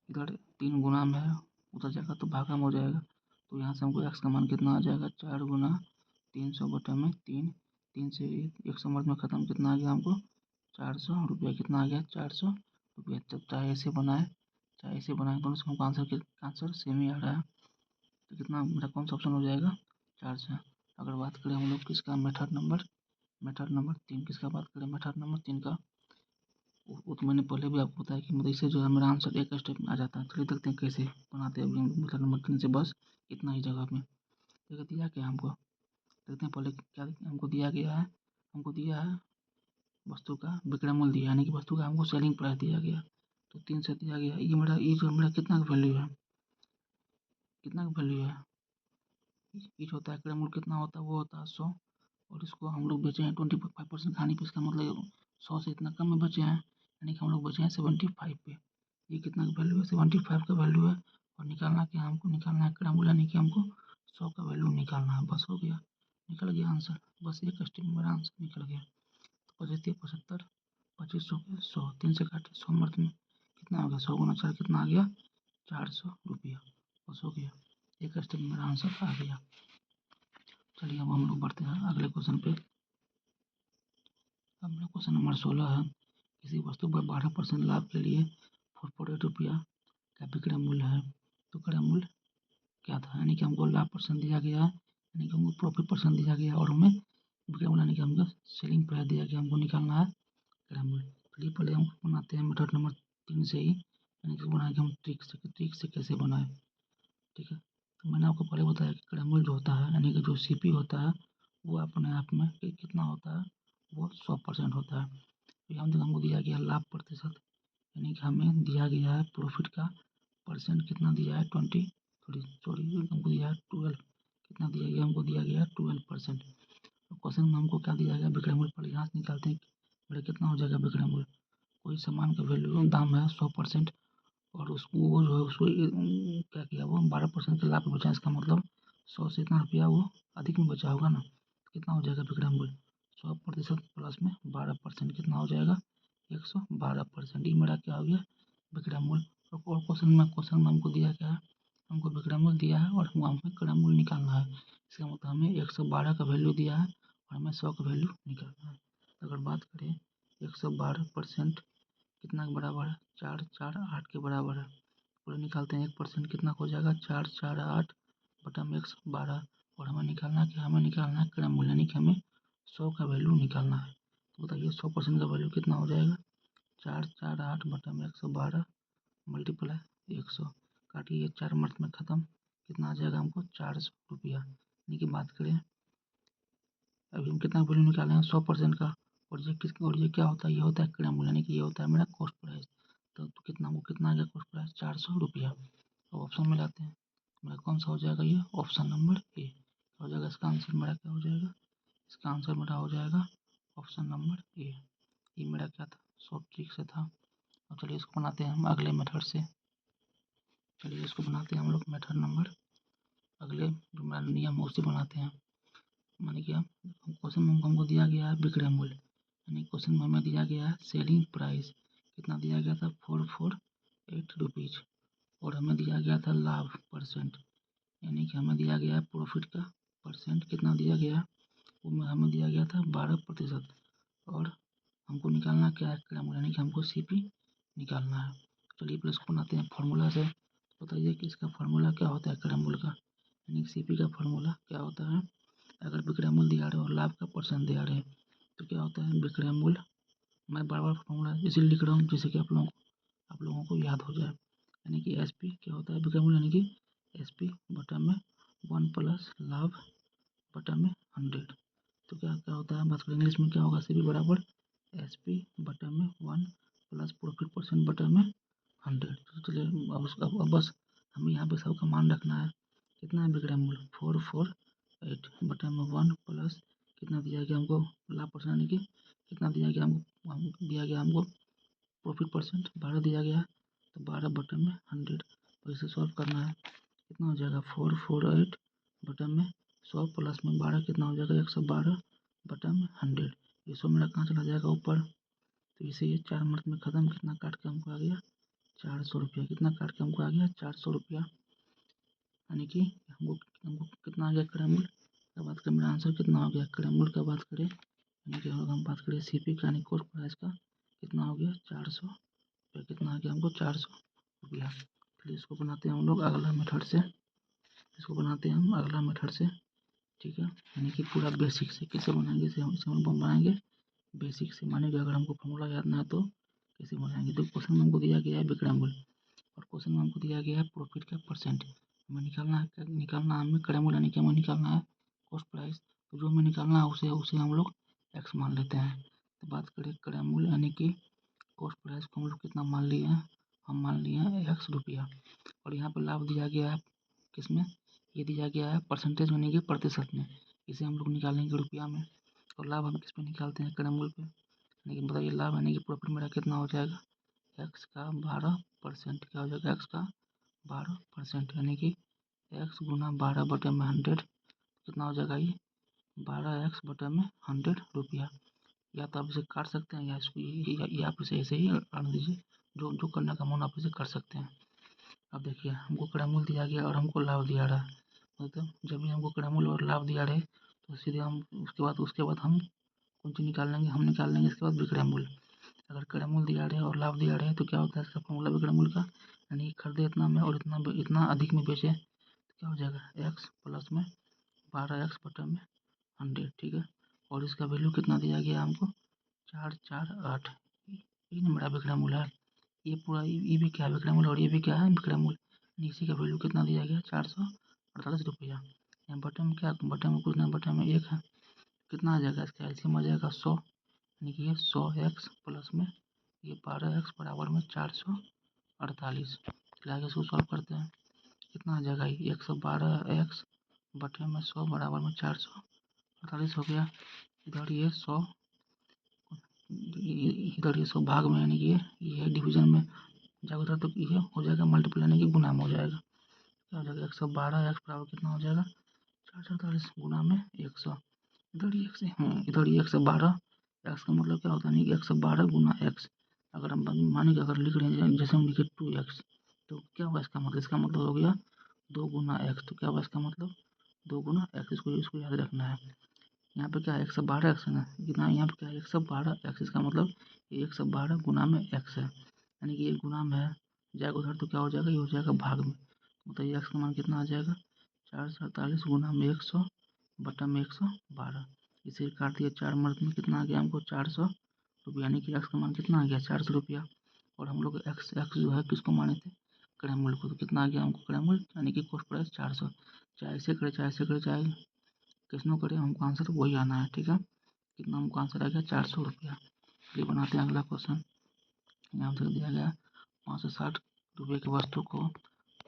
इधर 3 गुना में है, उधर जाकर तो भागा में हो जाएगा, तो यहाँ से हमको एक्स का मान कितना आ जाएगा 4 गुना 300 बटे में 3 से 100 मर्द में ख़त्म, कितना आ गया हमको 400 रुपया, कितना आ गया 400 रुपया। जब चाहे ऐसे बनाए दोनों से हमको आंसर सेम ही आ रहा है, तो कितना मेरा कौन सा ऑप्शन हो जाएगा 400। अगर बात करें हम लोग किसका, मेथड नंबर 3 किसका बात करें, मेथड नंबर 3 का, वो तो मैंने पहले भी आपको बताया कि मतलब इससे जो है मेरा आंसर एक स्टेप में आ जाता है। चलिए देखते हैं कैसे बनाते हैं अभी हम मेथड नंबर 3 से, बस इतना ही जगह में। देखिए दिया क्या हमको, देखते हैं पहले क्या हमको दिया गया है, हमको दिया है वस्तु का विक्रय मूल्य दिया, यानी कि वस्तु का हमको सेलिंग प्राइस दिया गया, तो 300 दिया गया। ये जो मेरा कितना का वैल्यू है, कितना का वैल्यू है, ईच होता है क्रय मूल्य कितना होता है, वो होता है 100, और इसको हम लोग बेचे हैं 25% खाने पे, इसका मतलब 100 से इतना कम में बचे हैं, यानी कि हम लोग बचे हैं 75 पे। ये कितना का वैल्यू है, 75 का वैल्यू है, और निकालना क्या हमको, निकालना है क्रय मूल्य, यानी कि हमको 100 का वैल्यू निकालना है, बस हो गया, निकल गया आंसर, बस एक स्टेप में मेरा आंसर निकल गया। तो 25 75 2500 के 100, 3 से काटे 100 मर्द में कितना हो गया, 100 गुना 4 कितना आ गया 400 रुपया, बस हो गया, एक स्टेप में मेरा आंसर आ गया। चलिए अब हम लोग बढ़ते हैं अगले क्वेश्चन पे। अब मेरा क्वेश्चन नंबर 16 है, किसी वस्तु पर 12% लाभ के लिए 448 रुपया का विक्रय मूल्य है, तो क्रय मूल्य क्या था, यानी कि हमको लाभ परसेंट दिया गया है, यानी कि हमको प्रॉफिट परसेंट दिया गया है, और हमें विक्रय मूल्य यानी कि हमको सेलिंग प्राइस दिया गया, हमको निकालना है क्रय मूल्य। चलिए पहले हम बनाते हैं मेथड नंबर 3 से ही, यानी कि बनाए कि हम ट्रिक से कैसे बनाए, ठीक है। तो मैंने आपको पहले बताया कि क्रय मूल्य जो होता है, यानी कि जो सीपी होता है, वो अपने आप में कितना होता है, वो 100% होता है। तो यहाँ हमको दिया गया लाभ प्रतिशत, यानी कि हमें दिया गया है प्रॉफिट का परसेंट, कितना दिया है 20, सॉरी हमको दिया है 12, कितना दिया गया, हमको दिया गया है 12%। तो क्वेश्चन में हमको क्या दिया गया, विक्रय मूल्य, पर यहाँ से निकालते हैं मेरा कितना हो जाएगा विक्रय मूल्य। कोई सामान का वैल्यू दाम है 100%, और उसको वो जो है उसको क्या किया, वो 12% के लाभ में बचा, इसका मतलब 100 से इतना रुपया वो अधिक में बचा होगा ना, कितना हो जाएगा विक्रय मूल्य 100% प्लस में 12%, कितना हो जाएगा 112%। ये मेरा क्या हो गया विक्रय मूल्य। और क्वेश्चन में हमको दिया क्या है, हमको विक्रय मूल्य दिया है और हमको हमें क्रय मूल्य निकालना है, इसका मतलब हमें 112 का वैल्यू दिया है और हमें 100 का वैल्यू निकालना है। अगर बात करें 112% कितना के बराबर है, 448 के बराबर है, पूरा निकालते हैं 1% कितना हो जाएगा 448 बटा में 112, और हमें निकालना क्या, हमें निकालना है क्रय मूल्य, यानी कि हमें 100 का वैल्यू निकालना है। तो बताइए 100% का वैल्यू कितना हो जाएगा, 448 बटा में 112 मल्टीप्लाई 100, काटिए 4 मर्द में ख़त्म, कितना आ जाएगा हमको 400 रुपया। यानी कि बात करें अभी हम कितना वैल्यू निकाले हैं 100% का, और ये क्या होता है, ये होता है क्रय मूल्य, यानी कि ये होता है मेरा कॉस्ट प्राइस। तो कितना वो कितना आ गया कॉस्ट प्राइस 400 रुपया। अब ऑप्शन में लाते हैं, मेरा कौन सा हो जाएगा, ये ऑप्शन नंबर ए हो जाएगा, इसका आंसर मेरा क्या हो जाएगा, इसका आंसर मेरा हो जाएगा ऑप्शन नंबर ए। ये मेरा क्या था, शॉर्ट ट्रिक से था। अब चलिए इसको बनाते हैं हम अगले मेथड से, चलिए इसको बनाते हैं हम लोग मेथड नंबर, अगले जो मेरा नियम है उससे बनाते हैं। माने कि क्वेश्चन में हमको दिया गया है विक्रय मूल्य, यानी क्वेश्चन में हमें दिया गया है सेलिंग प्राइस, कितना दिया गया था 448 रुपीज़, और हमें दिया गया था लाभ परसेंट, यानी कि हमें दिया गया है प्रॉफिट का परसेंट, कितना दिया गया, वो हमें दिया गया था 12%, और हमको निकालना क्या है क्रय मूल्य, यानी कि हमको सीपी निकालना है। चलिए प्लस को बनाते हैं फार्मूला से। बताइए कि इसका फार्मूला क्या होता है क्रय मूल्य का, यानी कि सीपी का फार्मूला क्या होता है, अगर विक्रय मूल्य दिया रहे और लाभ का परसेंट दिया रहे तो क्या होता है विक्रय मूल्य मैं बार बार फॉर्मूला इसीलिए लिख रहा हूँ जिससे कि आप लोगों को याद हो जाए। यानी कि एस पी क्या होता है विक्रय मूल्य, यानी कि एस पी बटा में 1 प्लस लाभ बटा में 100। तो क्या क्या होता है, बात करें इंग्लिश में क्या होगा, सी बी बराबर एस पी बटा में 1 प्लस प्रॉफिट परसेंट बटा में 100। तो चलिए अब बस हमें यहाँ पे सबका मान रखना है। कितना है विक्रय मूल्य 448 बटा में 1 प्लस कितना दिया गया हमको लाभ परसेंट, यानी कि कितना दिया गया हमको प्रॉफिट परसेंट 12 दिया गया है। तो 12 बटे में 100, तो इसे सॉल्व करना है। कितना हो जाएगा 448 बटे में 100 प्लस में 12 कितना हो जाएगा 112 बटे में 100। ये 100 मेरा कहाँ चला जाएगा ऊपर, तो इसे ये 4 मिनट में ख़त्म। कितना काट के हमको आ गया 400 रुपया। कितना काट के हमको आ गया 400 रुपया, यानी कि हमको कितना आ गया क्रय मूल्य का बात करें, मेरा आंसर कितना हो गया क्रय मूल्य का बात करें, यानी कि हम बात करें सी पी का यानी कॉस्ट प्राइस का, कितना हो गया 400 रुपया। कितना आ गया हमको 400 रुपया। फिर इसको बनाते हैं हम लोग अगला मेथड से, इसको बनाते हैं हम अगला मेथड से, ठीक है। यानी कि पूरा बेसिक से कैसे बनाएंगे, इसे हम बनाएंगे बेसिक से। मानेंगे अगर हमको फॉर्मूला याद ना है तो कैसे बनाएंगे। तो क्वेश्चन में हमको दिया गया है विक्रय मूल्य और क्वेश्चन में हमको दिया गया है प्रॉफिट का परसेंट। हमें निकालना है, निकालना हमें क्रय मूल्य यानी कि हमें निकालना है कॉस्ट प्राइस। तो जो हमें निकालना है उसे हम लोग एक्स मान लेते हैं। तो बात करें क्रय मूल्य यानी कि कॉस्ट प्राइस को हम लोग कितना मान लिए हैं, हम मान लिए हैं एक्स रुपया। और यहाँ पर लाभ दिया गया है किसमें, ये दिया गया है परसेंटेज यानी कि प्रतिशत में। इसे हम लोग निकालेंगे रुपया में। और लाभ हम किस पे निकालते हैं क्रय मूल्य पे, यानी कि बताइए लाभ यानी कि प्रॉफिट मेरा कितना हो जाएगा एक्स का 12%। क्या हो जाएगा एक्स का 12%, यानी कि एक्स गुना 12 बटे में 100 कितना हो जाएगा ये 12 एक्स बटे में 100 रुपया। या तो आप इसे काट सकते हैं या इसको या आप इसे ऐसे ही रख दीजिए, जो जो करने का मन आप इसे कर सकते हैं। अब देखिए हमको क्रय मूल्य दिया गया और हमको लाभ दिया रहा है, मतलब जब भी हमको क्रय मूल्य और लाभ दिया रहे तो सीधे हम उसके बाद हम कौन सी निकाल लेंगे, हम निकाल लेंगे इसके बाद विक्रय मूल्य। अगर क्रय मूल्य दिया रहे और लाभ दिया रहे तो क्या होता है इसका फॉर्मूला विक्रय मूल्य का, यानी कि खरीदे इतना में और इतना अधिक में बेचे तो क्या हो जाएगा एक्स प्लस में 12 एक्स बटा में 100, ठीक है। और इसका वैल्यू कितना दिया गया हमको 448, ये मेरा विक्रय मूल्य है। ये पूरा ये भी क्या है विक्रय मूल्य और ये भी क्या है विक्रय मूल्य। इसी का वैल्यू कितना दिया गया 448 रुपया। यहाँ बटन में क्या, बटन में कुछ नहीं, बटन में एक है। कितना आ जाएगा इसका एलसीएम आ जाएगा 100, यानी कि ये 100 एक्स प्लस में ये 12 एक्स बराबर में 448। चलिए आगे इसको सॉल्व करते हैं। कितना आ जाएगा ये 112 एक्स बटे में 100 बराबर में 448 हो गया। इधर ये 100 इधर ये 100 भाग में, यानी कि ये डिवीजन में जाएगा उधर तो ये हो जाएगा मल्टीप्लाई यानी कि गुना में हो जाएगा। क्या हो जाएगा 112 एक्स बराबर कितना हो जाएगा 448 गुना में 100। इधर ये इधर ये 112 एक्स का मतलब क्या होता है, यानी कि 112 गुना एक्स। अगर हम माने कि अगर लिख रहे हैं जैसे हम लिखे 2x तो क्या होगा इसका मतलब हो गया 2 गुना एक्स। तो क्या होगा इसका मतलब 2 गुना एक्स, इसको याद रखना है। यहाँ पे क्या है 112 एक्स है ना, कितना यहाँ पे क्या है 112 एक्स, इसका मतलब ये 112 गुना में एक्स है, यानी कि ये गुना में है जाएगा उधर तो क्या हो जाएगा ये हो जाएगा भाग में। तो ये एक्स का मान कितना आ जाएगा 448 गुना में 100 बटा में 112। इसे काट दिया 4 मिनट में, कितना आ गया हमको 400 रुपया, यानी कि एक्स का मान कितना आ गया 400 रुपया। और हम लोग एक्स एक्स जो है किसको माने थे क्रय मूल्य को, तो कितना आ गया हमको क्रय मूल्य यानी कि कॉस्ट प्राइस 400। चाहे ऐसे करे चाहे किसनो करे हमको आंसर वही आना है, ठीक है। कितना हमको आंसर आ गया 400 रुपया। चलिए बनाते हैं अगला क्वेश्चन। यहाँ से दिया गया 560 रुपये की वस्तु को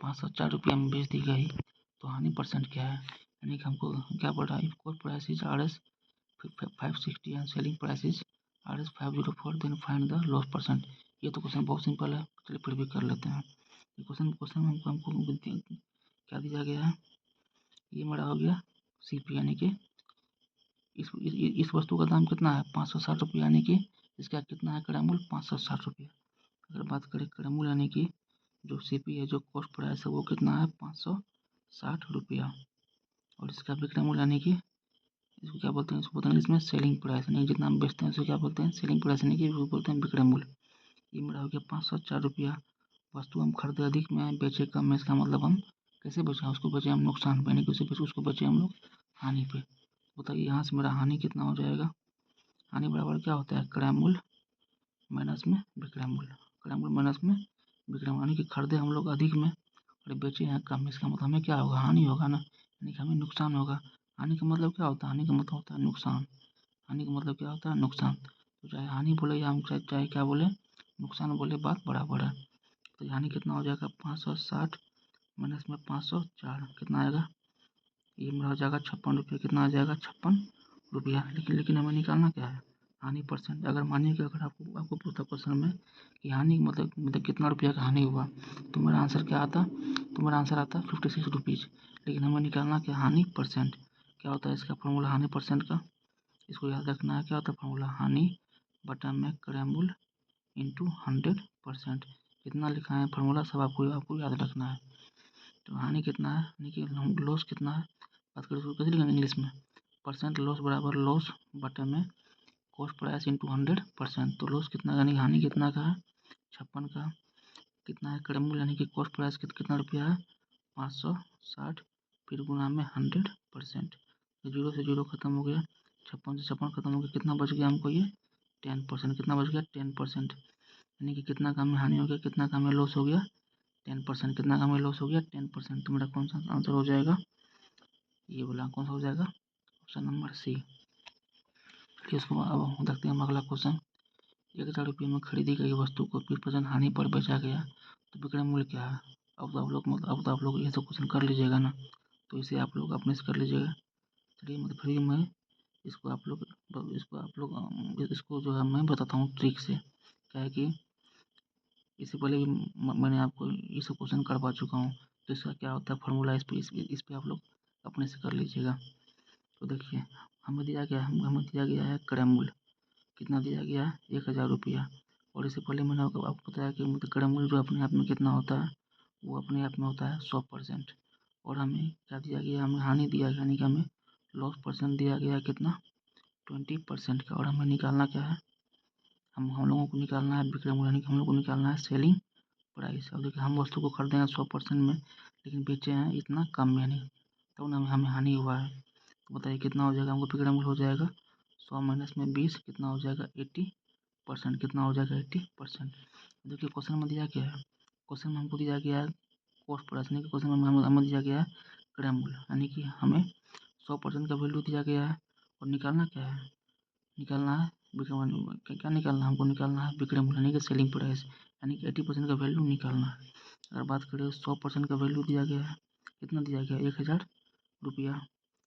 504 रुपये में बेच दी गई तो हानि परसेंट क्या है, यानी कि हमको क्या पड़ रहा है cost price is RS 560 and selling price is RS 504 then find the loss percent. ये तो क्वेश्चन बहुत सिंपल है, चलिए फिर भी कर लेते हैं। ये क्वेश्चन में हमको क्या दिया गया है, ये मेरा हो गया CP, यानी कि इस वस्तु का दाम कितना है 560 रुपये, यानी कि इसका कितना है क्रय मूल्य 560 रुपये। अगर बात करें क्रय मूल्य यानी कि जो CP है जो कॉस्ट प्राइस है वो कितना है 560 रुपया। और इसका विक्रय मूल्य यानी कि इसको क्या बोलते हैं, इसको बोलते हैं इसमें सेलिंग प्राइस, यानी जितना हम बेचते हैं उसको क्या बोलते हैं सेलिंग प्राइस, यानी कि वो बोलते हैं विक्रय मूल्य। ये मेरा हो गया 504 रुपया। वस्तु हम खरीदे अधिक में बेचे कम में, इसका मतलब हम कैसे बचे, उसको बचे हम नुकसान पे, यानी कि उसको बचे हम लोग हानि पे। बताइए यहाँ से मेरा हानि कितना हो जाएगा, हानि बराबर क्या होता है क्रय मूल्य माइनस में विक्रय मूल्य, क्रय मूल्य माइनस में विक्रय मूल्य, यानी कि खरीदे हम लोग अधिक में और बेचे हैं कम। इसका मतलब हमें क्या होगा, हानि होगा ना, यानी कि हमें नुकसान होगा। हानि का मतलब क्या होता है, हानि का मतलब होता है नुकसान। हानि का मतलब क्या होता है, नुकसान। तो चाहे हानि बोले या हम चाहे क्या बोले, नुकसान बोले, बात बराबर है। तो यानी कितना हो जाएगा, 560 माइनस में 504 कितना आएगा, ये मेरा हो जाएगा 56 रुपये। कितना आ जाएगा, 56 रुपया। लेकिन हमें निकालना क्या है, हानि परसेंट। अगर मानिए कि अगर आपको पूछता क्वेश्चन में कि हानि मतलब कितना रुपया का हानि हुआ, तो मेरा आंसर क्या आता, तो मेरा आंसर आता 56 रुपीज़। लेकिन हमें निकालना क्या, हानि परसेंट। क्या होता है इसका फॉर्मूला, हानि परसेंट का, इसको याद रखना है। क्या होता है फॉर्मूला, हानि बटा में क्रय मूल्य इंटू 100%। कितना लिखा है फॉर्मूला, सब आपको याद रखना है। तो हानि कितना है, यानी कि लॉस कितना है, बात करें उसको कैसे लिखेंगे इंग्लिश में, परसेंट लॉस बराबर लॉस बटे में कॉस्ट प्राइस इंटू 100%। तो लॉस कितना, यानी हानि कितना का है, 56 का। कितना है क्रय मूल्य, यानी कि कॉस्ट प्राइस कितना रुपया है, 560, फिर गुना में 100%। तो जीरो से जीरो खत्म हो गया, 56 से 56 खत्म हो गया, कितना बच गया हमको, ये 10%। कितना बच गया, 10%। यानी कि कितना का हमें हानि हो गया, कितना का हमें लॉस हो गया, 10%। कितना का हमें लॉस हो गया, 10%। तो मेरा कौन सा आंसर हो जाएगा, ये बोला कौन सा हो जाएगा, ऑप्शन नंबर सी। फिर उसको अब देखते हैं हम अगला क्वेश्चन। 1000 रुपये में खरीदी गई वस्तु को 20% हानि पर बेचा गया, तो विक्रय मूल्य क्या है। अब तो आप लोग ये तो क्वेश्चन कर लीजिएगा ना, तो इसे आप लोग अपने से कर लीजिएगा। चलिए मतलब फिर मैं इसको जो है मैं बताता हूँ ट्रिक से। क्या है कि इससे पहले भी मैंने आपको ये सब क्वेश्चन करवा चुका हूँ, तो इसका क्या होता है फॉर्मूला, इस पे आप लोग अपने से कर लीजिएगा। तो देखिए हमें दिया गया है क्रय मूल्य, कितना दिया गया है, 1000 रुपया। और इससे पहले मैंने आपको बताया कि मतलब क्रय मूल्य जो अपने आप में कितना होता है, वो अपने आप में होता है 100%। और हमें क्या दिया गया, हमें हानि दिया गया, यानी कि हमें लॉस परसेंट दिया गया है कितना, 20% का। और हमें निकालना क्या है, हम लोगों को निकालना है विक्रय मूल्य, यानी कि हम लोग को निकालना है सेलिंग प्राइस। अब देखिए हम वस्तु को खरीदे हैं 100% में, लेकिन बेचे हैं इतना कम में, नहीं तो ना हमें हानि हुआ है। तो बताइए कितना हो जाएगा, हमको विक्रय मूल्य हो जाएगा 100 माइनस में 20, कितना हो जाएगा 80%। कितना हो जाएगा 80%। देखिए क्वेश्चन में दिया क्या है, क्वेश्चन में हमको दिया गया है कॉस्ट प्राइस, यानी कि क्वेश्चन में हमें दिया गया है क्रय मूल्य, यानी कि हमें 100% का वैल्यू दिया गया है। और निकालना क्या है, निकालना है विक्रय, क्या निकालना है, हमको निकालना है विक्रय मूल्य, यानी कि सेलिंग प्राइस, यानी कि 80% का वैल्यू निकालना है। अगर बात करें 100% का वैल्यू दिया गया है, कितना दिया गया है, 1000 रुपया।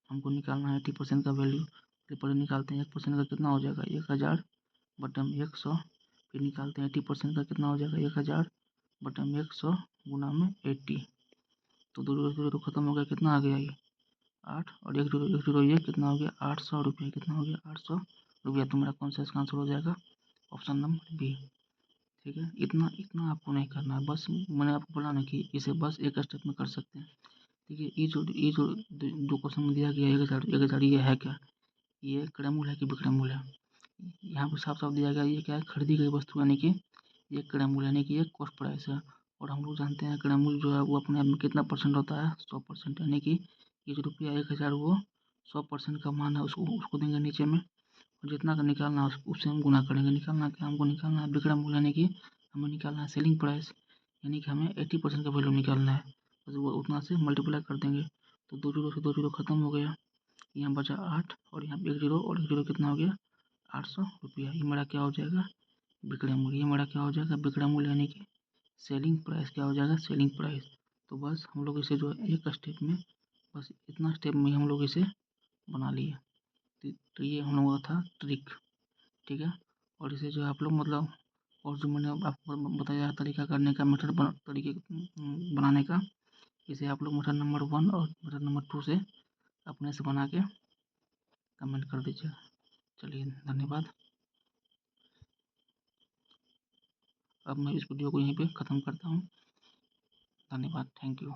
हमको निकालना है 80% का वैल्यू, पहले निकालते हैं 1% का कितना हो जाएगा, 1000 बटन 100। फिर निकालते हैं 80% का कितना हो जाएगा, 1000 बटन 100 गुना में 80। तो दो जीरो खत्म हो गया, कितना आ गया ये 8, और एक जीरो ये कितना हो गया, 800 रुपये। कितना हो गया, 800 रुपया। तो मेरा कौन सा इसका आंसर हो जाएगा, ऑप्शन नंबर बी। ठीक है, इतना इतना आपको नहीं करना है, बस मैंने आपको बोला ना कि इसे बस एक स्टेप में कर सकते हैं। ठीक है, ये जो क्वेश्चन में दिया गया है 1000, ये है क्या, ये क्रय मूल्य है कि विक्रय मूल्य है। यहाँ पे साफ साफ दिया गया ये क्या है, खरीदी गई वस्तु, यानी कि ये क्रय मूल्य, यानी कि ये कॉस्ट प्राइस है। और हम लोग जानते हैं क्रय मूल्य जो है वो अपने आप में कितना परसेंट होता है, 100%। यानी कि ये जो रुपया 1000 वो 100% का मान है, उसको देंगे नीचे में, और जितना का निकालना है उससे हम गुना करेंगे। निकालना क्या, हमको निकालना है विक्रय मूल्य, यानी कि हमें निकालना है सेलिंग प्राइस, यानी कि हमें 80% का वैल्यू निकालना है। बस वो उतना से मल्टीप्लाई कर देंगे। तो दो जीरो से दो जीरो खत्म हो गया, यहाँ बचा 8, और यहाँ पे एक जीरो, और एक जीरो कितना हो गया, 800 रुपया। ये मेरा क्या हो जाएगा, विक्रय मूल्य। ये मेरा क्या हो जाएगा, विक्रय मूल्य, यानी कि सेलिंग प्राइस क्या हो जाएगा, सेलिंग प्राइस। तो बस हम लोग इसे जो है एक स्टेप में, बस इतना स्टेप में हम लोग इसे बना लिए। तो ये हम लोगों का था ट्रिक। ठीक है, और इसे जो है आप लोग मतलब, और जो मैंने आपको बताया तरीका करने का, तरीके बनाने का, इसे आप लोग मेथड नंबर 1 और मेथड नंबर 2 से अपने से बना के कमेंट कर दीजिए। चलिए धन्यवाद। अब मैं इस वीडियो को यहीं पे ख़त्म करता हूँ। धन्यवाद, थैंक यू।